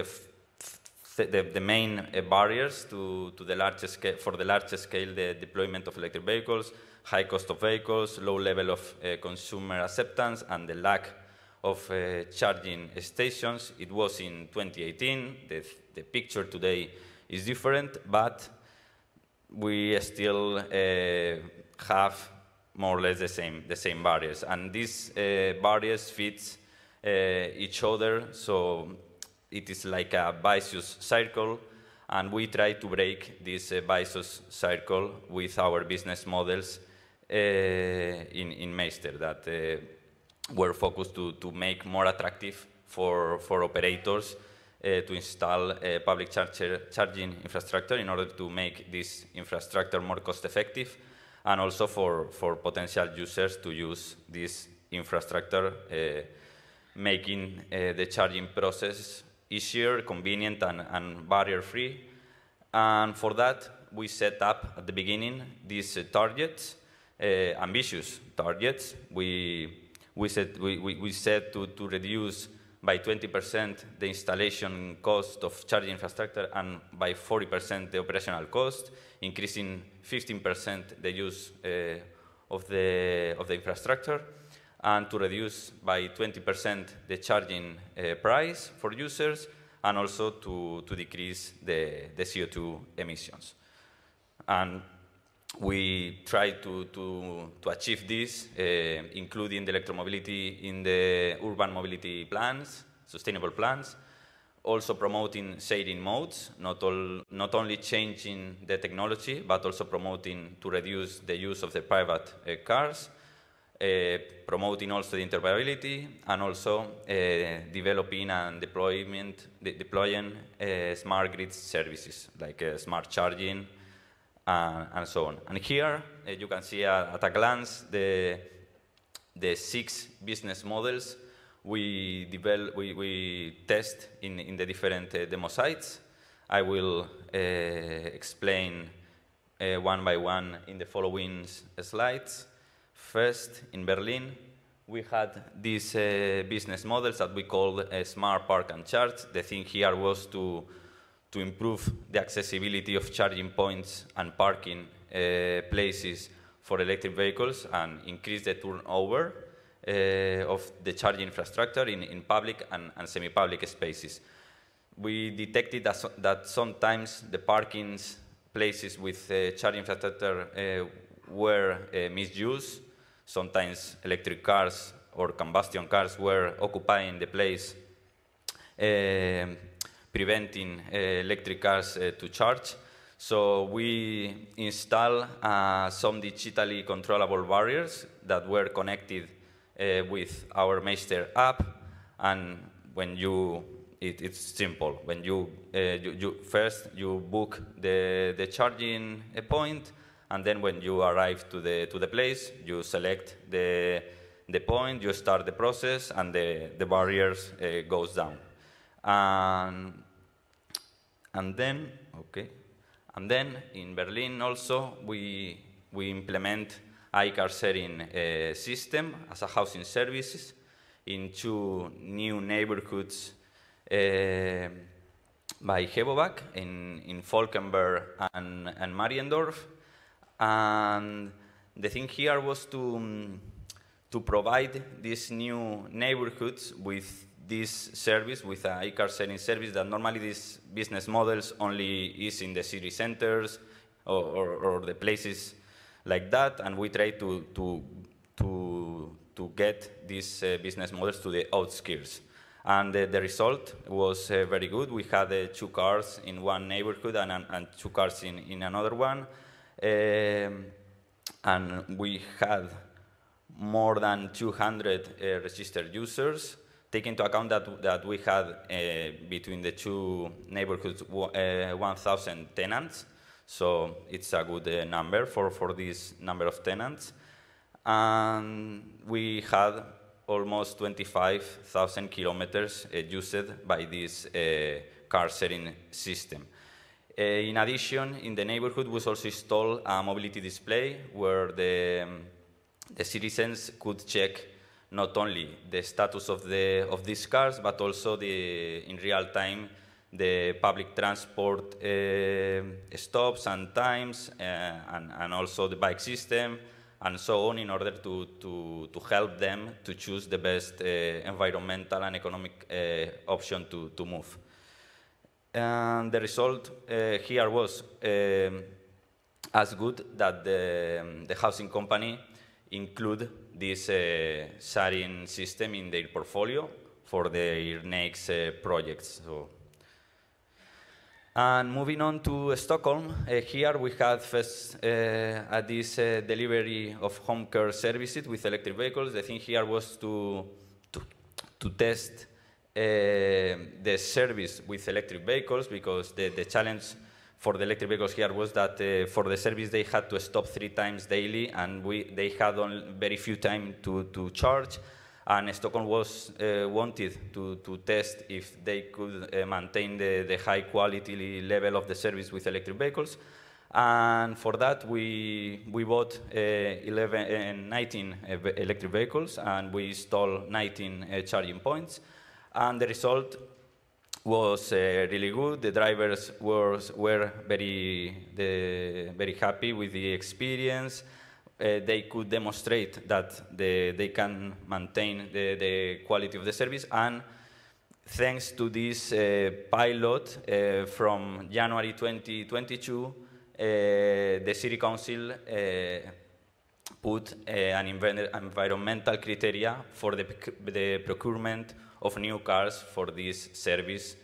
the main barriers for the large scale the deployment of electric vehicles, high cost of vehicles, low level of consumer acceptance, and the lack of charging stations. It was in 2018. The picture today is different, but we still have more or less the same barriers, and these barriers fit each other, so it is like a vicious circle, and we try to break this vicious circle with our business models in MEISTER that were focused to make more attractive for operators to install public charging infrastructure in order to make this infrastructure more cost effective, and also for potential users to use this infrastructure, making the charging process easier, convenient, and barrier-free. And for that, we set up at the beginning these targets, ambitious targets. We said to reduce by 20% the installation cost of charging infrastructure and by 40% the operational cost, increasing 15% the use of the infrastructure, and to reduce by 20% the charging price for users, and also to decrease the CO2 emissions. And we try to achieve this, including the electromobility in the urban mobility plans, sustainable plans, also promoting sharing modes, not only changing the technology, but also promoting to reduce the use of the private cars, promoting also the interoperability, and also developing and deploying smart grid services like smart charging, and so on. And here you can see at a glance the 6 business models we test in the different demo sites. I will explain one by one in the following slides. First, in Berlin, we had these business models that we called Smart Park and Charge. The thing here was to improve the accessibility of charging points and parking places for electric vehicles and increase the turnover of the charging infrastructure in public and semi-public spaces. We detected that sometimes the parking places with charging infrastructure were misused. Sometimes electric cars or combustion cars were occupying the place, preventing electric cars to charge. So we installed some digitally controllable barriers that were connected with our MEISTER app, and when it's simple. When you first book the charging point, and then when you arrive to the place, you select the the point, you start the process, and the barriers goes down. And then in Berlin also, we implement iCar sharing system as a housing services in 2 new neighborhoods by Hebobach in Falkenberg and Mariendorf. And the thing here was to provide these new neighborhoods with this service, with an iCar sharing service that normally these business models only is in the city centers or the places like that, and we try to get these business models to the outskirts. And the result was very good. We had 2 cars in one neighborhood and 2 cars in another one. And we had more than 200 registered users, taking into account that we had between the 2 neighborhoods 1,000 tenants. So it's a good number for this number of tenants. And we had almost 25,000 kilometers used by this car sharing system. In addition, in the neighborhood we also installed a mobility display where the citizens could check not only the status of these cars, but also in real time the public transport stops and times, and also the bike system, and so on, in order to help them to choose the best environmental and economic option to move. And the result here was as good that the housing company include this sharing system in their portfolio for their next projects. And moving on to Stockholm, here we had first this delivery of home care services with electric vehicles. The thing here was to test the service with electric vehicles, because the challenge for the electric vehicles here was that for the service they had to stop 3 times daily, and they had only very few time to charge. And Stockholm was wanted to test if they could maintain the high quality level of the service with electric vehicles. And for that, we bought 19 electric vehicles, and we installed 19 charging points. And the result was really good. The drivers were very happy with the experience. They could demonstrate that they can maintain the quality of the service, and thanks to this pilot from January 2022, the City Council put an environmental criteria for the procurement of new cars for this service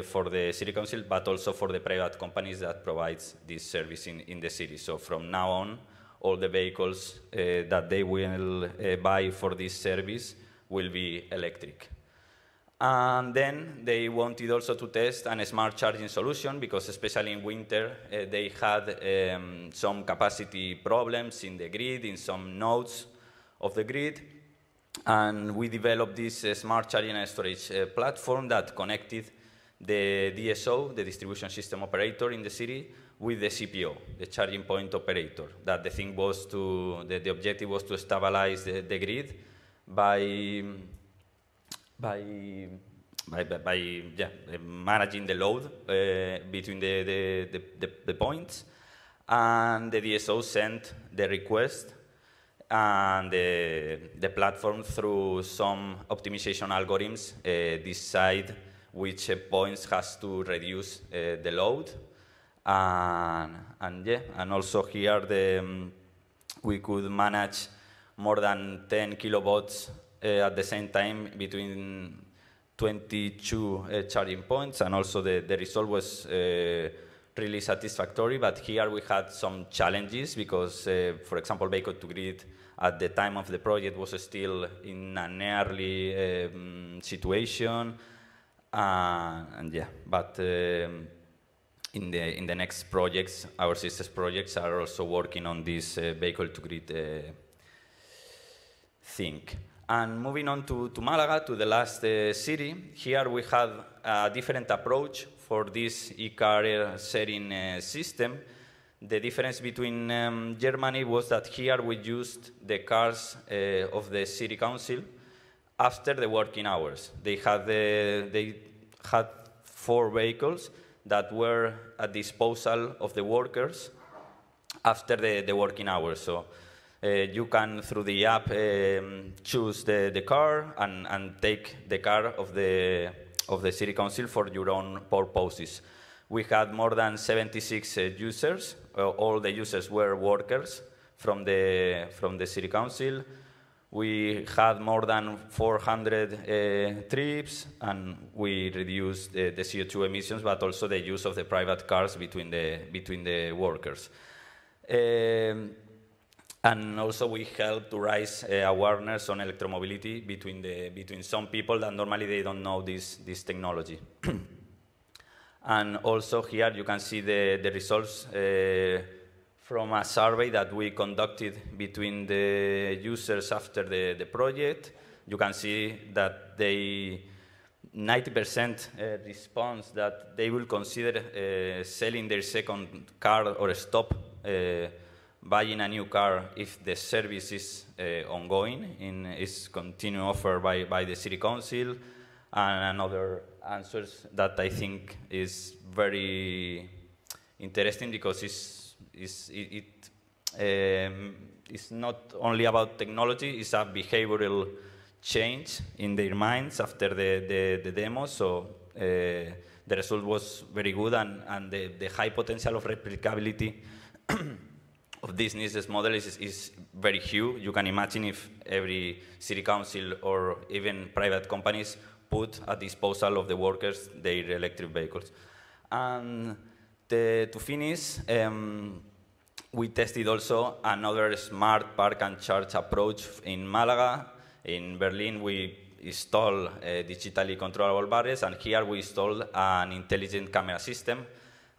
for the City Council, but also for the private companies that provides this service in the city. So from now on, all the vehicles that they will buy for this service will be electric. And then they wanted also to test a smart charging solution, because especially in winter, they had some capacity problems in the grid, in some nodes of the grid. And we developed this smart charging and storage platform that connected the DSO, the distribution system operator in the city, with the CPO, the charging point operator. That the thing was the objective was to stabilize the grid by managing the load between the points. And the DSO sent the request, and the platform, through some optimization algorithms, decide which points has to reduce the load. And also here we could manage more than 10 kilowatts at the same time between 22 charging points, and also the result was really satisfactory. But here we had some challenges, because, for example, vehicle to grid at the time of the project was still in an early situation, but in the next projects, our sisters projects are also working on this vehicle to grid think. And moving on to Malaga, to the last city, here we had a different approach for this e-car sharing system. The difference between Germany was that here we used the cars of the city council after the working hours. They had 4 vehicles that were at disposal of the workers after the working hours. So you can, through the app, choose the car and take the car of the city council for your own purposes. We had more than 76 users. All the users were workers from the city council. We had more than 400 trips, and we reduced the CO2 emissions, but also the use of the private cars between the workers. And also we helped to raise awareness on electromobility between some people that normally they don't know this technology. And also here you can see the results from a survey that we conducted between the users after the project. You can see that 90% response that they will consider selling their second car or stop buying a new car if the service is ongoing, is continued offered by the city council, and another answers that I think is very interesting because it's not only about technology, it's a behavioral change in their minds after the demo. So the result was very good, and the high potential of replicability of this business model is very huge. You can imagine if every city council or even private companies put at disposal of the workers their electric vehicles. And to finish, we tested also another smart park and charge approach in Malaga. In Berlin, we installed digitally controllable barriers, and here we installed an intelligent camera system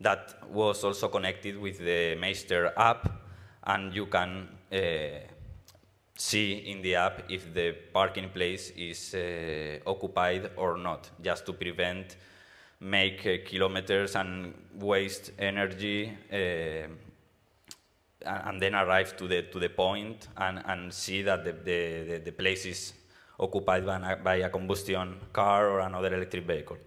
that was also connected with the MEISTER app, and you can see in the app if the parking place is occupied or not, just to prevent make kilometers and waste energy and then arrive to the point and see that the place is occupied by a combustion car or another electric vehicle.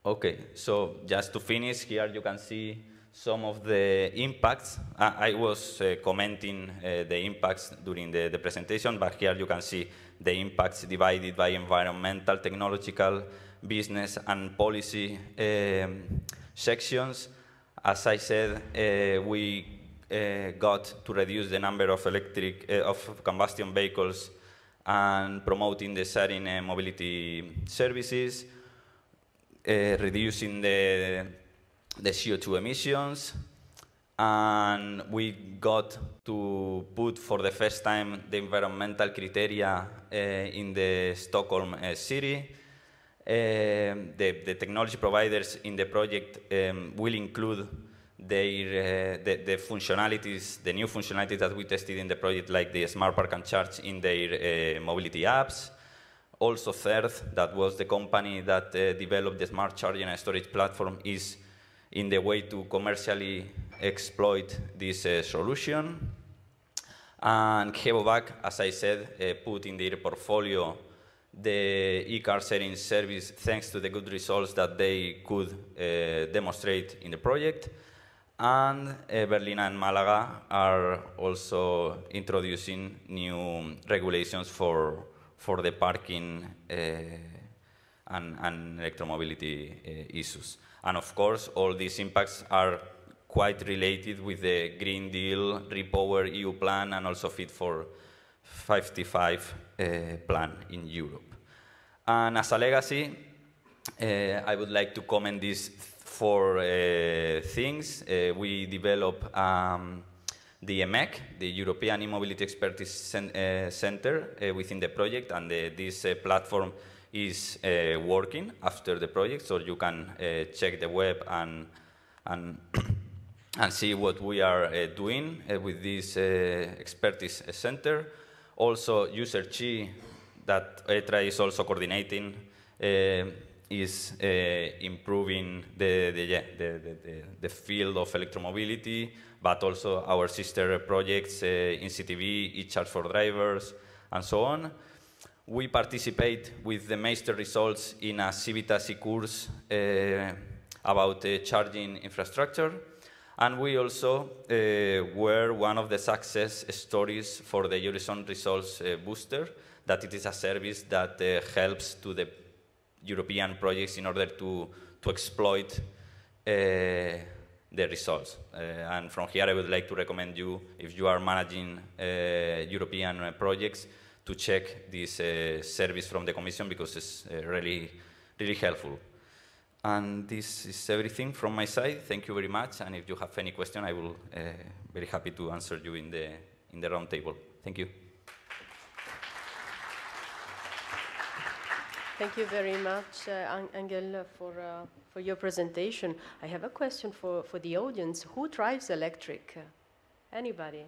Okay, so just to finish, here you can see some of the impacts. I was commenting the impacts during the presentation, but here you can see the impacts divided by environmental, technological, business, and policy sections. As I said, we got to reduce the number of combustion vehicles and promoting the sharing mobility services, reducing the CO2 emissions, and we got to put for the first time the environmental criteria in the Stockholm city. The technology providers in the project will include the functionalities, the new functionalities that we tested in the project, like the Smart Park and Charge in their mobility apps. Also, Third, that was the company that developed the smart charging and storage platform, is in the way to commercially exploit this solution. And Hebovac, as I said, put in their portfolio the e-car sharing service thanks to the good results that they could demonstrate in the project. And Berlin and Malaga are also introducing new regulations for the parking and electromobility issues. And of course, all these impacts are quite related with the Green Deal, Repower EU plan, and also Fit for 55 plan in Europe. And as a legacy, I would like to comment these 4 things. We developed the EMEC, the European E-Mobility Expertise Center, within the project, and this platform is working after the project, so you can check the web and and see what we are doing with this expertise center. Also, user Chi, that ETRA is also coordinating, is improving the field of electromobility, but also our sister projects in CTV, e-charge for drivers, and so on. We participate with the MEISTER results in a Civitas course about charging infrastructure. And we also were one of the success stories for the Horizon Results Booster, that it is a service that helps to the European projects in order to exploit the results. And from here, I would like to recommend you, if you are managing European projects, to check this service from the Commission, because it's really, really helpful. And this is everything from my side. Thank you very much. And if you have any question, I will very happy to answer you in the round table. Thank you. Thank you very much, Angel, for your presentation. I have a question for the audience. Who drives electric? Anybody?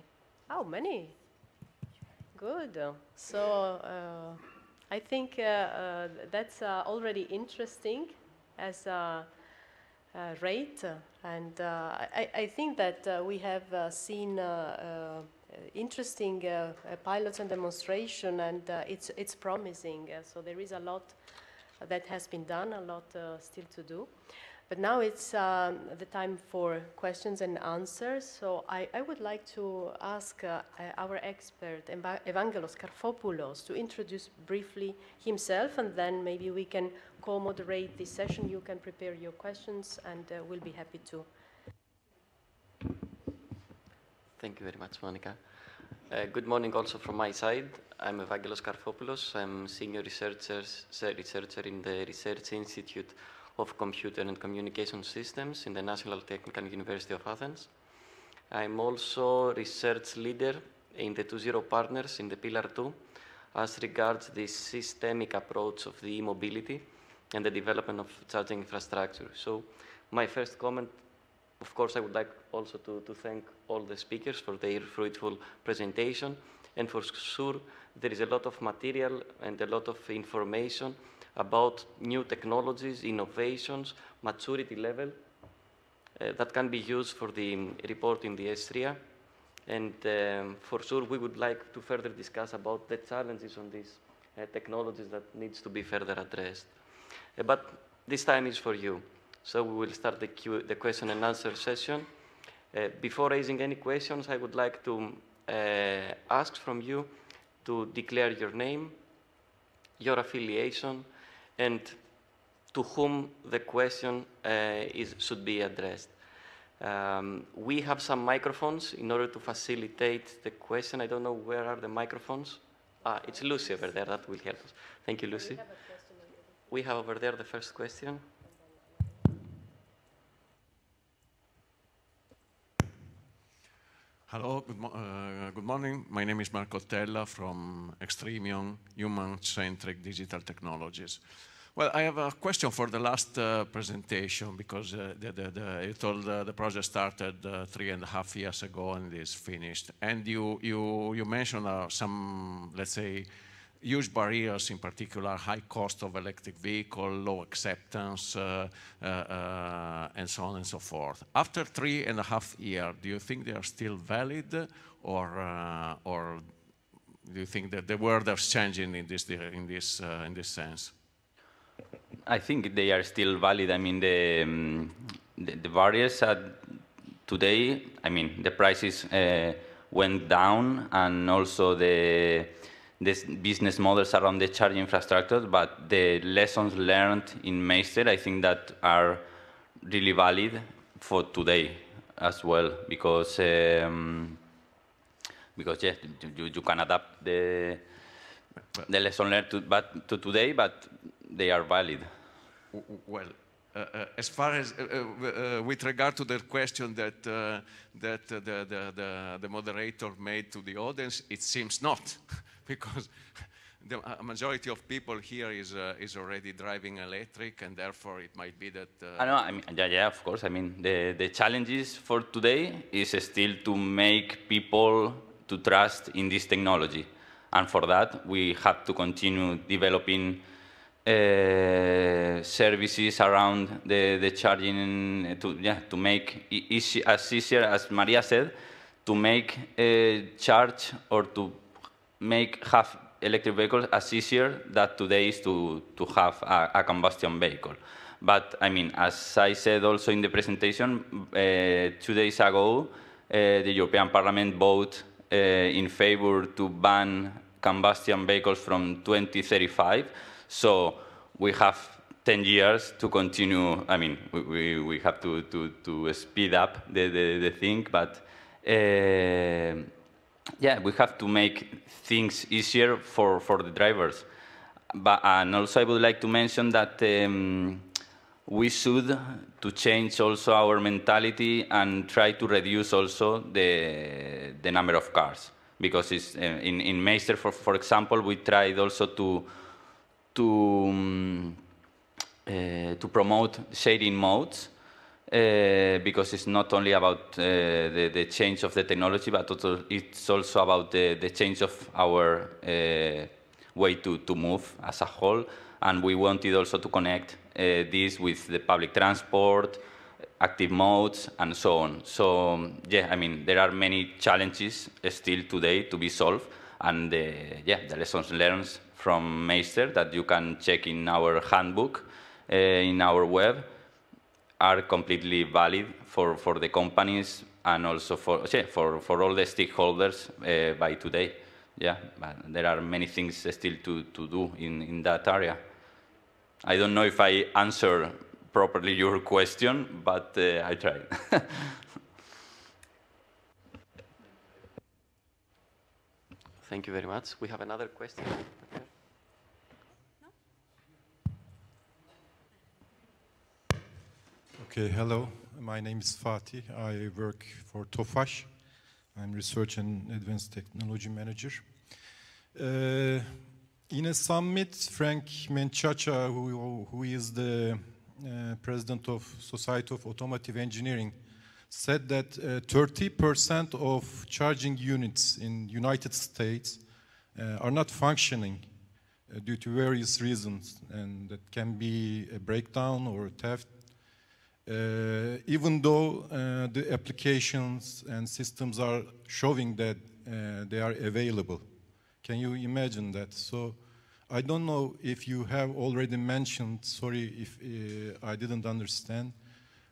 Oh, many. Good. So I think that's already interesting as a rate, and I think that we have seen interesting pilots and demonstration, and it's promising. So there is a lot that has been done, a lot still to do. But now it's the time for questions and answers. So I would like to ask our expert, Evangelos Karfopoulos, to introduce briefly himself, and then maybe we can co-moderate this session. You can prepare your questions, and we'll be happy to. Thank you very much, Monica. Good morning also from my side. I'm Evangelos Karfopoulos. I'm senior researcher in the Research Institute of Computer and Communication Systems in the National Technical University of Athens. I'm also research leader in the 2.0 partners in the Pillar 2 as regards the systemic approach of the e-mobility and the development of charging infrastructure. So my first comment, of course, I would like also to thank all the speakers for their fruitful presentation. And for sure, there is a lot of material and a lot of information about new technologies, innovations, maturity level that can be used for the report in the S3. And for sure, we would like to further discuss about the challenges on these technologies that needs to be further addressed. But this time is for you. So we will start the question and answer session. Before raising any questions, I would like to ask from you to declare your name, your affiliation, and to whom the question should be addressed. We have some microphones in order to facilitate the question. I don't know, where are the microphones? It's Lucy over there, that will help us. Thank you, Lucy. We have over there the first question. Hello, good morning. My name is Marco Tella from Extremion Human-Centric Digital Technologies. Well, I have a question for the last presentation, because you told the project started 3.5 years ago and is finished. And you mentioned some, let's say, huge barriers, in particular high cost of electric vehicle, low acceptance, and so on and so forth. After 3.5 years, do you think they are still valid, or do you think that the world is changing in this sense? I think they are still valid. I mean, the barriers today, I mean, the prices went down, and also the business models around the charging infrastructure, but the lessons learned in MEISTER, I think that are really valid for today as well, because yeah, you can adapt the lesson learned to today, but they are valid. Well, as far as with regard to the question that the moderator made to the audience, it seems not, because the majority of people here is already driving electric, and therefore it might be that. I know. I mean, yeah, of course. I mean, the challenges for today is still to make people to trust in this technology, and for that we have to continue developing services around the charging to make as easier as Maria said, to make charge or to have electric vehicles as easier that today is to have a combustion vehicle. But I mean, as I said also in the presentation, 2 days ago, the European Parliament voted in favor to ban combustion vehicles from 2035. So we have 10 years to continue. I mean, we have to speed up the thing, but yeah, we have to make things easier for the drivers. And also I would like to mention that we should to change also our mentality and try to reduce also the number of cars. Because it's, in MEISTER, for example, we tried also to promote sharing modes, because it's not only about the change of the technology, but also it's also about the change of our way to move as a whole. And we wanted also to connect this with the public transport, active modes, and so on. So yeah, I mean, there are many challenges still today to be solved, and yeah, the lessons learned from MEISTER that you can check in our handbook, in our web, are completely valid for the companies and also for all the stakeholders by today. Yeah, but there are many things still to do in that area. I don't know if I answer properly your question, but I tried. Thank you very much. We have another question. Okay, hello. My name is Fatih. I work for Tofaş. I'm Research and Advanced Technology Manager. In a summit, Frank Menchaca, who is the president of Society of Automotive Engineering, said that 30% of charging units in United States are not functioning due to various reasons, and that can be a breakdown or a theft. Even though the applications and systems are showing that they are available. Can you imagine that? So I don't know if you have already mentioned, sorry if I didn't understand,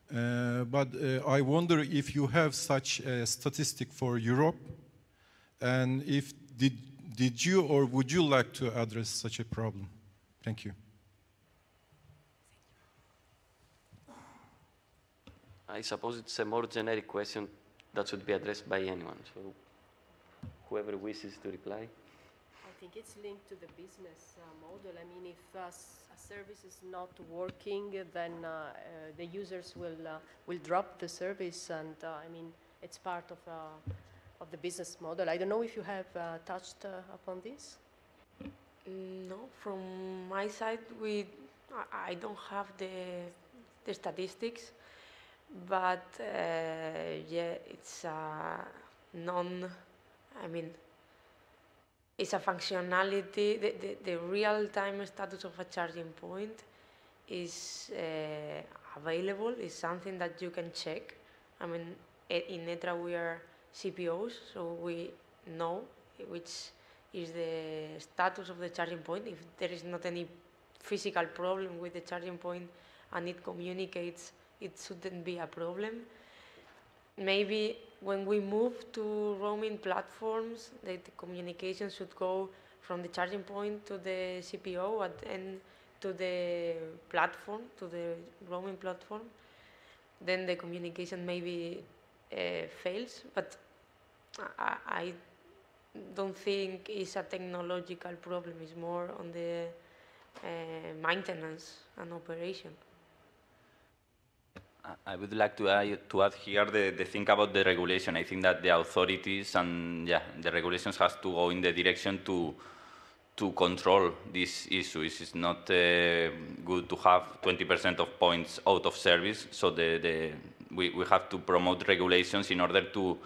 but I wonder if you have such a statistic for Europe, and if did you or would you like to address such a problem? Thank you. I suppose it's a more generic question that should be addressed by anyone. So whoever wishes to reply. I think it's linked to the business model. I mean, if a service is not working, then the users will drop the service, and I mean, it's part of the business model. I don't know if you have touched upon this. No, from my side, I don't have the statistics. But yeah, it's it's a functionality. The real-time status of a charging point is available. It's something that you can check. I mean, in Netra we are CPOs, so we know which is the status of the charging point. If there is not any physical problem with the charging point and it communicates, it shouldn't be a problem. Maybe when we move to roaming platforms, the communication should go from the charging point to the CPO and to the platform, to the roaming platform. Then the communication maybe fails, but I don't think it's a technological problem. It's more on the maintenance and operation. I would like to add here the thing about the regulation. I think that the authorities and the regulations has to go in the direction to to control these issues. It's not good to have 20% of points out of service, so we have to promote regulations in order to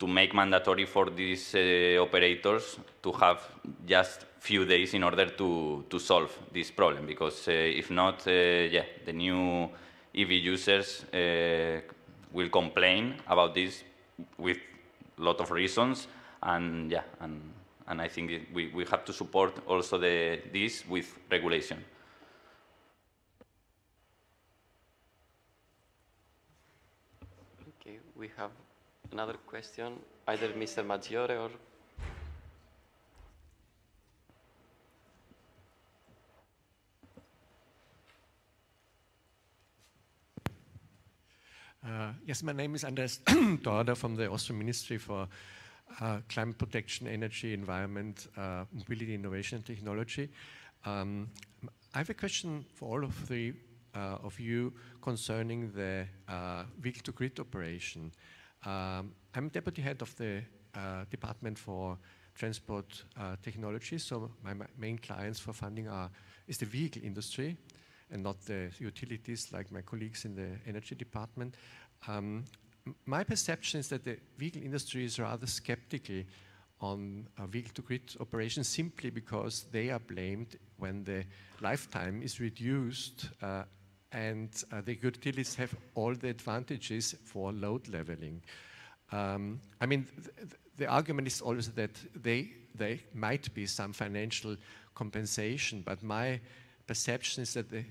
make mandatory for these operators to have just few days in order to solve this problem, because if not, yeah, the new EV users will complain about this with a lot of reasons, and yeah, and I think we have to support also this with regulation. Okay, we have another question, either Mr. Maggiore or... Yes, my name is Andreas Dorder from the Austrian Ministry for Climate Protection, Energy, Environment, Mobility, Innovation and Technology. I have a question for all of three of you concerning the vehicle-to-grid operation. I'm deputy head of the Department for Transport Technology, so my main clients for funding is the vehicle industry and not the utilities like my colleagues in the energy department. My perception is that the vehicle industry is rather skeptical on vehicle-to-grid operations simply because they are blamed when the lifetime is reduced and the utilities have all the advantages for load leveling. I mean, the argument is always that there might be some financial compensation, but my perception is that the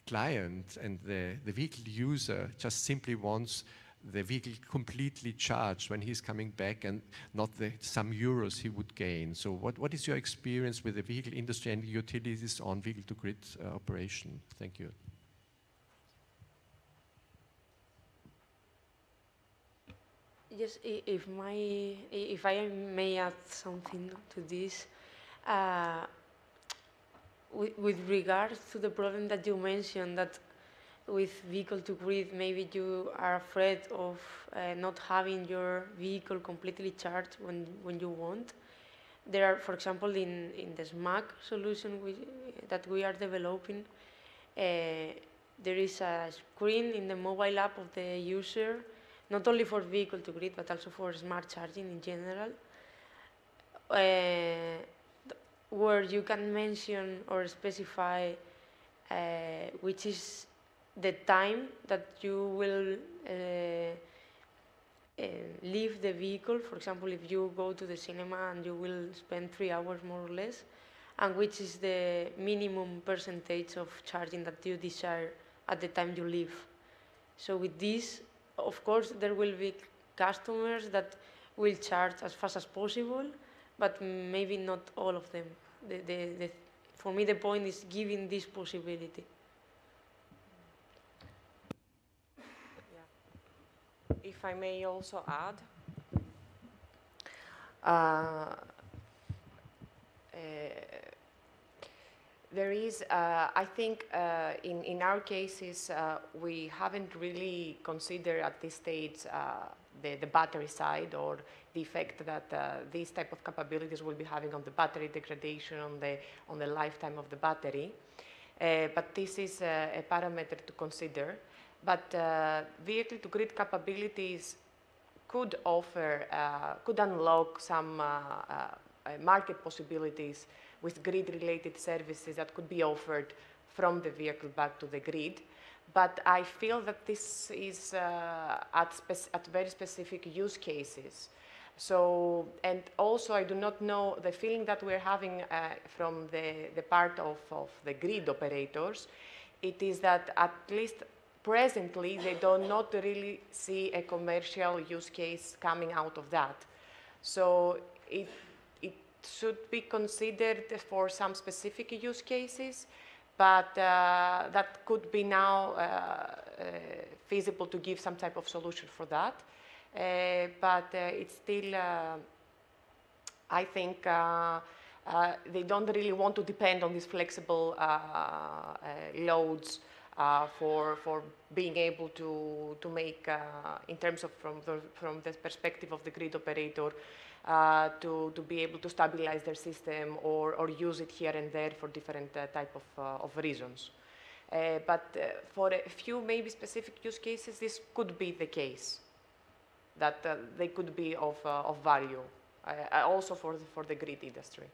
client and the vehicle user just simply wants the vehicle completely charged when he's coming back and not some euros he would gain. So what is your experience with the vehicle industry and utilities on vehicle-to-grid operation? Thank you. Yes, if I may add something to this, with regards to the problem that you mentioned, that with vehicle-to-grid, maybe you are afraid of not having your vehicle completely charged when you want. There are, for example, in the SMAC solution that we are developing, there is a screen in the mobile app of the user, not only for vehicle-to-grid, but also for smart charging in general, where you can mention or specify which is the time that you will leave the vehicle. For example, if you go to the cinema and you will spend 3 hours more or less, and which is the minimum percentage of charging that you desire at the time you leave. So with this, of course, there will be customers that will charge as fast as possible, but maybe not all of them. For me, the point is giving this possibility. Yeah. If I may also add, there is, I think, in our cases, we haven't really considered at this stage the battery side or the effect that these type of capabilities will be having on the battery degradation, on the lifetime of the battery. But this is a parameter to consider. But vehicle-to-grid capabilities could offer, could unlock some market possibilities with grid-related services that could be offered from the vehicle back to the grid. But I feel that this is at very specific use cases. So, and also I do not know, the feeling that we're having from the part of the grid operators, it is that at least presently they do not really see a commercial use case coming out of that. So it should be considered for some specific use cases, but that could be now feasible to give some type of solution for that. But it's still, I think, they don't really want to depend on these flexible loads for being able to make, in terms of from the perspective of the grid operator, to be able to stabilize their system or use it here and there for different type of reasons. But for a few maybe specific use cases, this could be the case, that they could be of value, also for the grid industry.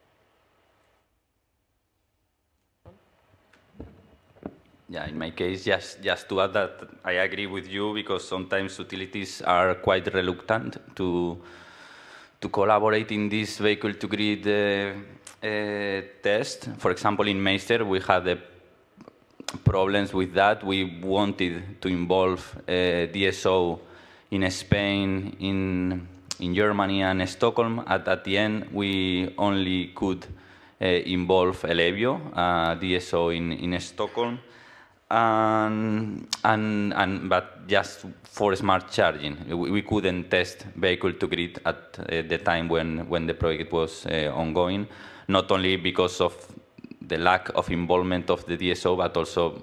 Yeah, in my case, just to add that I agree with you, because sometimes utilities are quite reluctant to collaborate in this vehicle-to-grid test. For example, in MEISTER, we had problems with that. We wanted to involve DSO in Spain, in Germany, and Stockholm. At the end, we only could involve Ellevio, DSO in Stockholm. But just for smart charging. We couldn't test vehicle-to-grid at the time when the project was ongoing, not only because of the lack of involvement of the DSO, but also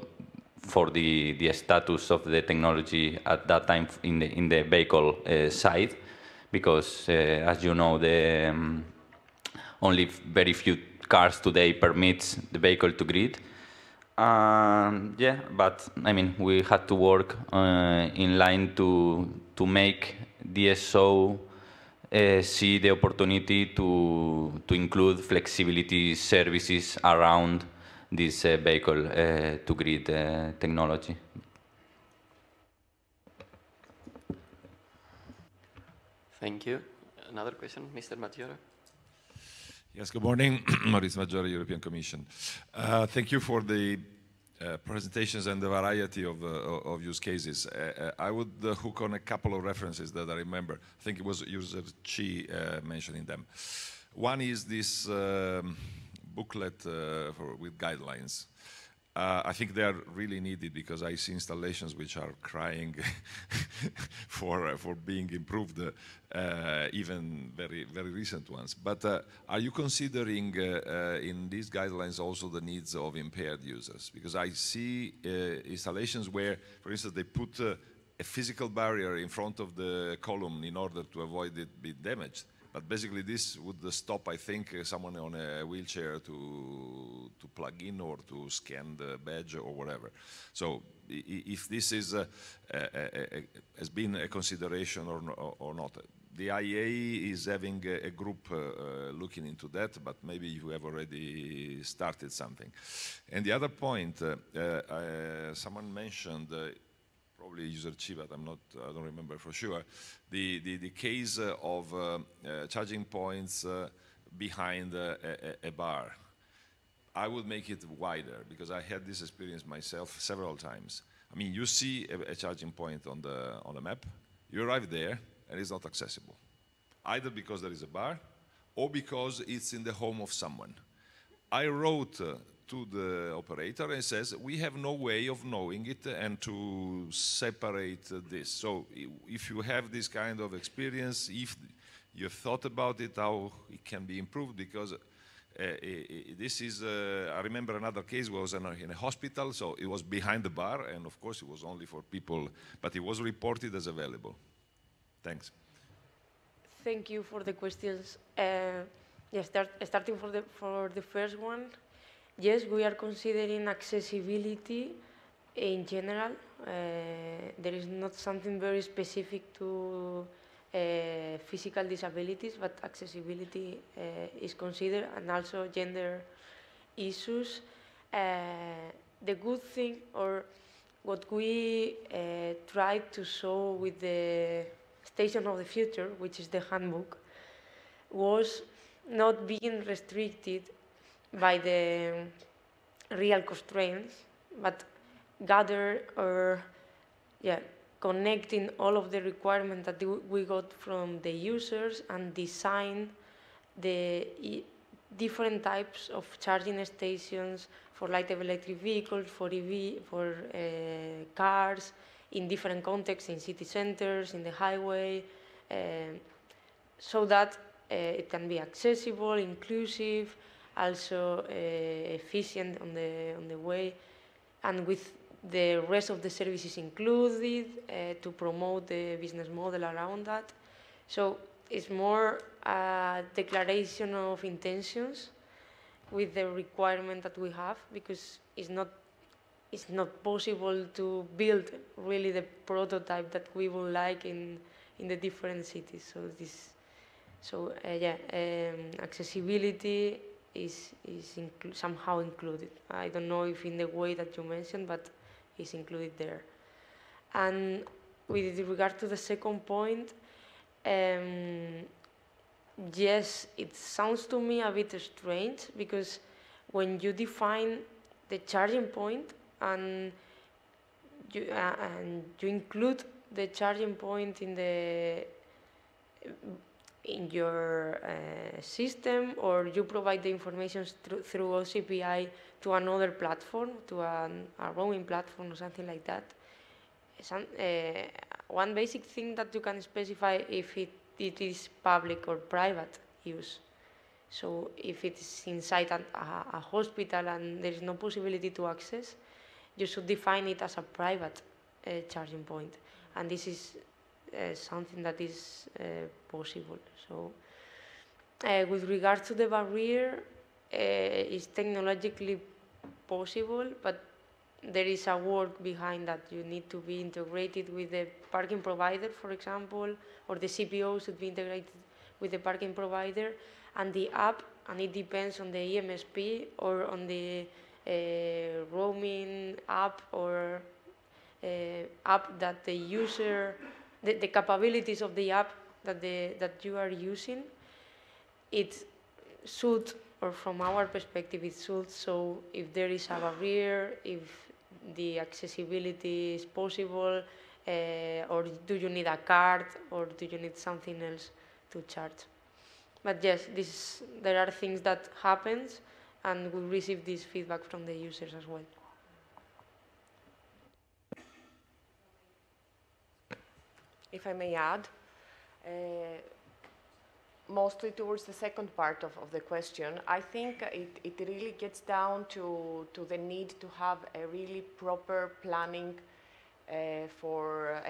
for the status of the technology at that time in the vehicle side, because as you know, only very few cars today permits the vehicle-to-grid. Yeah, but I mean, we had to work in line to make DSO see the opportunity to include flexibility services around this vehicle-to-grid technology. Thank you. Another question, Mr. Maggiore? Yes, good morning. Maurice Maggiore, European Commission. Thank you for the presentations and the variety of use cases. I would hook on a couple of references that I remember. I think it was user Chi mentioning them. One is this booklet with guidelines. I think they are really needed, because I see installations which are crying for being improved, even very recent ones. But are you considering in these guidelines also the needs of impaired users? Because I see installations where, for instance, they put a physical barrier in front of the column in order to avoid it being damaged. But basically this would stop, I think, someone on a wheelchair to plug in or to scan the badge or whatever. So if this is has been a consideration or not. The IEA is having a group looking into that, but maybe you have already started something. And the other point, someone mentioned, probably user Chi, but I don't remember for sure, the case of charging points behind a bar. I would make it wider, because I had this experience myself several times. I mean, you see a charging point on the map, you arrive there, and it's not accessible. Either because there is a bar, or because it's in the home of someone. I wrote to the operator and says, we have no way of knowing it and to separate this. So if you have this kind of experience, if you've thought about it, how it can be improved, because this is, I remember another case was in a hospital, so it was behind the bar, and of course it was only for people, but it was reported as available. Thanks. Thank you for the questions. Yes, starting for the first one, yes, we are considering accessibility in general. There is not something very specific to physical disabilities, but accessibility is considered, and also gender issues. The good thing, or what we tried to show with the Station of the Future, which is the handbook, was not being restricted by the real constraints, but gather or connecting all of the requirements that we got from the users and design the different types of charging stations for light electric vehicles, for EV, for cars, in different contexts, in city centers, in the highway, so that it can be accessible, inclusive, also efficient on the way, and with the rest of the services included to promote the business model around that. So it's more a declaration of intentions with the requirement that we have, because it's not possible to build really the prototype that we would like in the different cities. So accessibility is somehow included. I don't know if in the way that you mentioned, but it's included there. And with regard to the second point, yes, it sounds to me a bit strange, because when you define the charging point and you include the charging point in your system, or you provide the information through OCPI to another platform, to a roaming platform or something like that. One basic thing that you can specify if it is public or private use. So if it's inside a hospital and there is no possibility to access, you should define it as a private charging point. And this is something that is possible. So with regard to the barrier, it's technologically possible, but there is a work behind that. You need to be integrated with the parking provider, for example, or the CPO should be integrated with the parking provider, and the app, and it depends on the EMSP or on the roaming app or app that the user, the capabilities of the app that you are using. It should, or from our perspective, it should show if there is a barrier, if the accessibility is possible, or do you need a card, or do you need something else to charge. But yes, there are things that happens, and we receive this feedback from the users as well. If I may add, mostly towards the second part of the question, I think it really gets down to the need to have a really proper planning for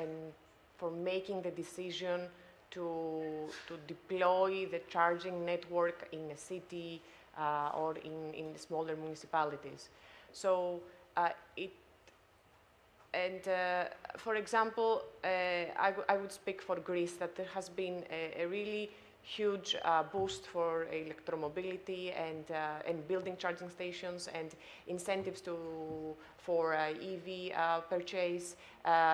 making the decision to deploy the charging network in a city or in the smaller municipalities. So for example, I would speak for Greece, that there has been a really huge boost for electromobility and building charging stations and incentives for EV purchase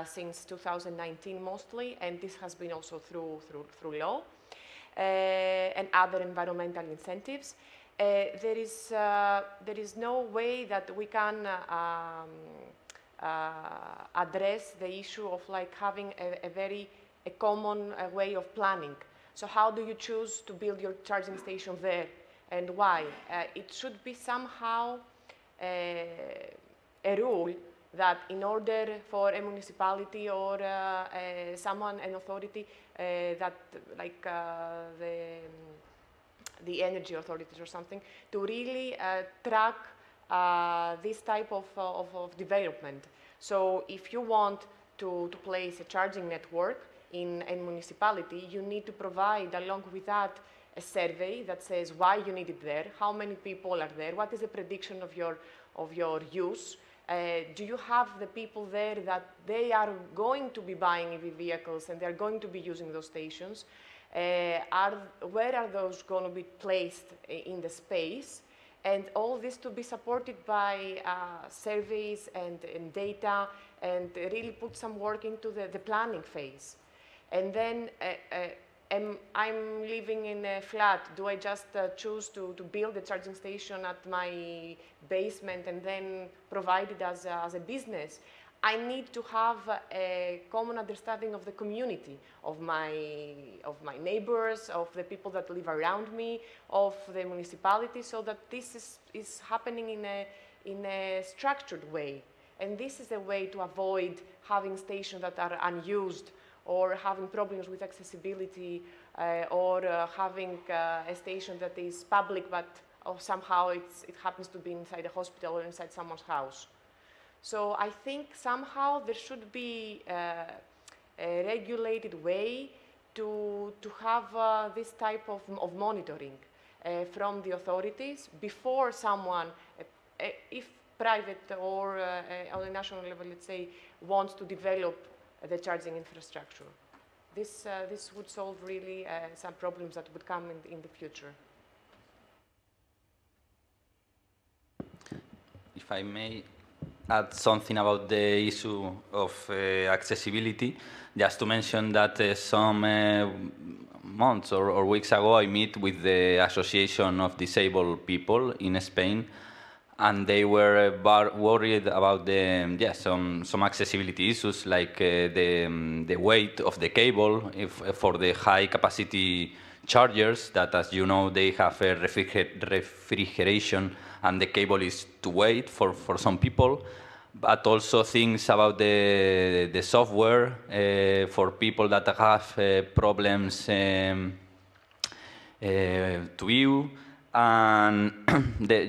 since 2019 mostly, and this has been also through law and other environmental incentives. There is no way that we can address the issue of like having a common way of planning. So how do you choose to build your charging station there, and why? It should be somehow a rule that in order for a municipality or an authority that like the energy authorities or something, to really track this type of development. So if you want to place a charging network in a municipality, you need to provide along with that a survey that says why you need it there, how many people are there, what is the prediction of your use, do you have the people there that they are going to be buying EV vehicles and they're going to be using those stations, where are those going to be placed in the space, and all this to be supported by surveys and data, and really put some work into the planning phase. And then I'm living in a flat. Do I just choose to build a charging station at my basement and then provide it as a business? I need to have a common understanding of the community, of my neighbors, of the people that live around me, of the municipality, so that this is happening in a structured way. And this is a way to avoid having stations that are unused, or having problems with accessibility, or having a station that is public, but somehow it happens to be inside a hospital or inside someone's house. So I think somehow there should be a regulated way to have this type of monitoring from the authorities before someone, if private or on a national level, let's say, wants to develop the charging infrastructure. This would solve really some problems that would come in the future. If I may add something about the issue of accessibility, just to mention that some months or weeks ago I met with the Association of Disabled People in Spain, and they were worried about some accessibility issues, like the weight of the cable for the high capacity chargers, that, as you know, they have a refrigeration and the cable is too weight for some people, but also things about the software for people that have problems to view. And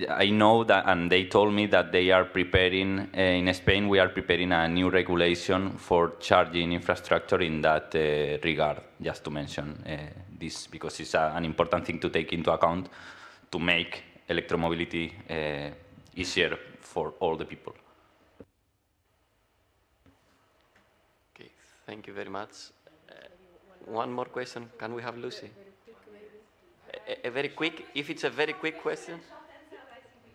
I know that, and they told me that they are preparing, in Spain, we are preparing a new regulation for charging infrastructure in that regard, just to mention this, because it's an important thing to take into account to make electromobility easier for all the people. Okay, thank you very much. One more question. Can we have Lucy? A very quick, if it's a very quick question.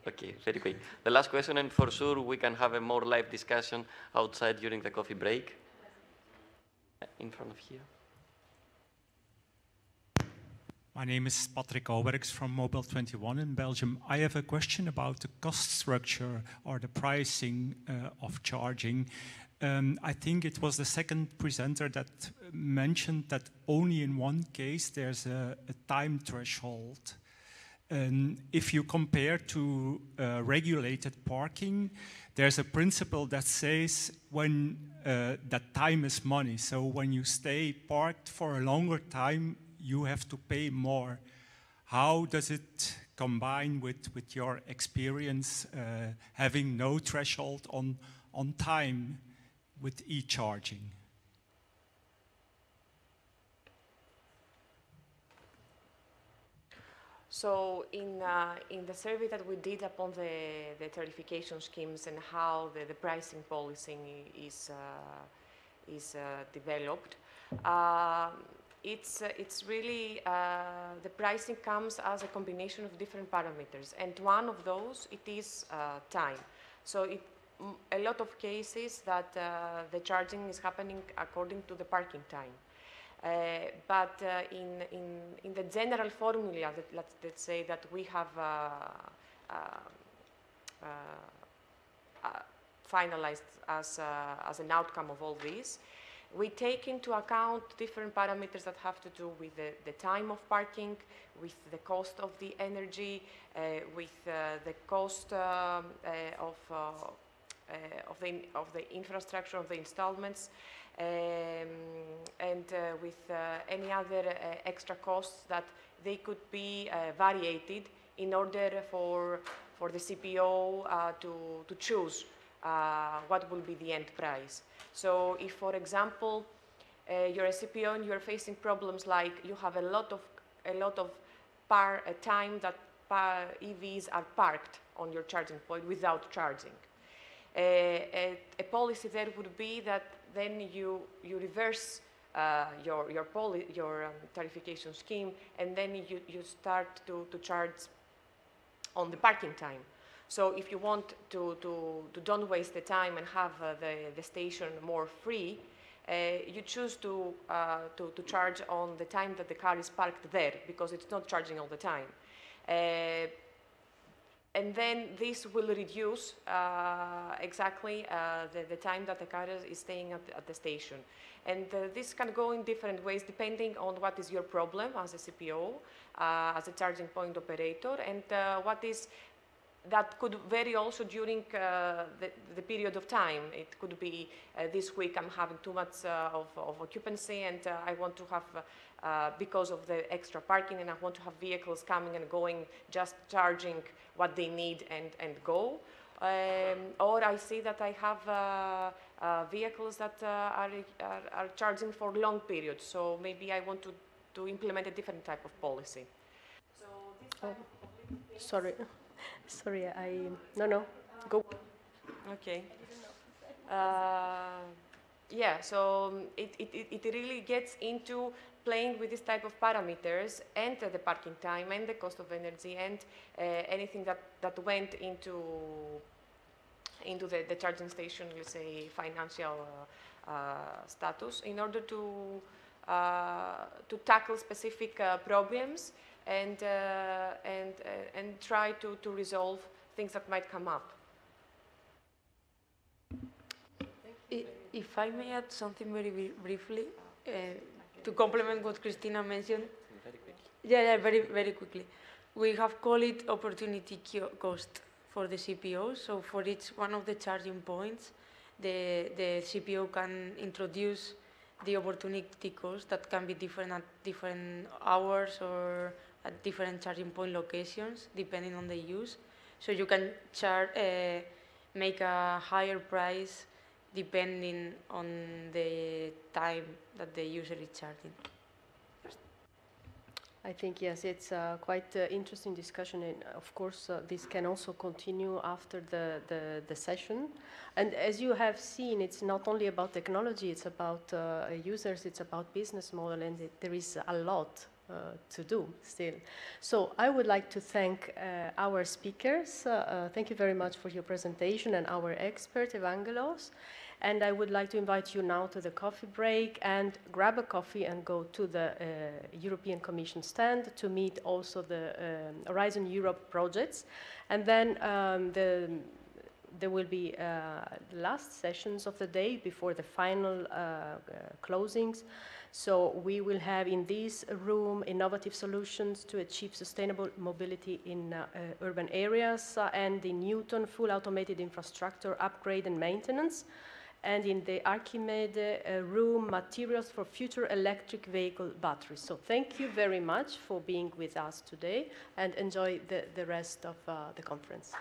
Okay, very quick. The last question, and for sure we can have a more live discussion outside during the coffee break. In front of here. My name is Patrick Aubergs from Mobile 21 in Belgium. I have a question about the cost structure or the pricing of charging. I think it was the second presenter that mentioned that only in one case there's a time threshold. If you compare to regulated parking, there's a principle that says when that time is money. So when you stay parked for a longer time, you have to pay more. How does it combine with your experience having no threshold on time with e-charging? So in the survey that we did upon the tariffication schemes and how the pricing policy is developed, it's really, the pricing comes as a combination of different parameters, and one of those, it is time. So a lot of cases that the charging is happening according to the parking time. But in the general formula, let's say that we have finalized as an outcome of all this, we take into account different parameters that have to do with the time of parking, with the cost of the energy, with the cost of the infrastructure, of the installments, and with any other extra costs that they could be variated in order for the CPO to choose what will be the end price. So if, for example, you're a CPO and you're facing problems like you have a lot of time that EVs are parked on your charging point without charging. A policy there would be that then you reverse your tariffication scheme, and then you start to charge on the parking time. So if you want to don't waste the time and have the station more free, you choose to charge on the time that the car is parked there, because it's not charging all the time. And then this will reduce exactly the time that the car is staying at the station. And this can go in different ways depending on what is your problem as a CPO, as a charging point operator, and what is that could vary also during the period of time. It could be this week I'm having too much of occupancy, and I want to have, because of the extra parking, and I want to have vehicles coming and going, just charging what they need and go. Or I see that I have vehicles that are charging for long periods, so maybe I want to implement a different type of policy. So this type of Sorry, no, go. Okay. Yeah, so it really gets into playing with this type of parameters and the parking time and the cost of energy and anything that went into the charging station, let's say, financial status, in order to tackle specific problems and try to resolve things that might come up. If I may add something very briefly to complement what Christina mentioned. Very quickly. Yeah, very quickly. We have called it opportunity cost for the CPO. So for each one of the charging points, the CPO can introduce the opportunity cost that can be different at different hours or at different charging point locations, depending on the use. So you can make a higher price depending on the time that the user is charging. I think, yes, it's quite interesting discussion, and of course this can also continue after the session. And as you have seen, it's not only about technology, it's about users, it's about business model, and there is a lot to do still. So I would like to thank our speakers. Thank you very much for your presentation, and our expert, Evangelos. And I would like to invite you now to the coffee break, and grab a coffee and go to the European Commission stand to meet also the Horizon Europe projects. And then there will be last sessions of the day before the final closings. So we will have in this room innovative solutions to achieve sustainable mobility in urban areas, and in Newton, full automated infrastructure upgrade and maintenance. And in the Archimede room, materials for future electric vehicle batteries. So thank you very much for being with us today, and enjoy the rest of the conference.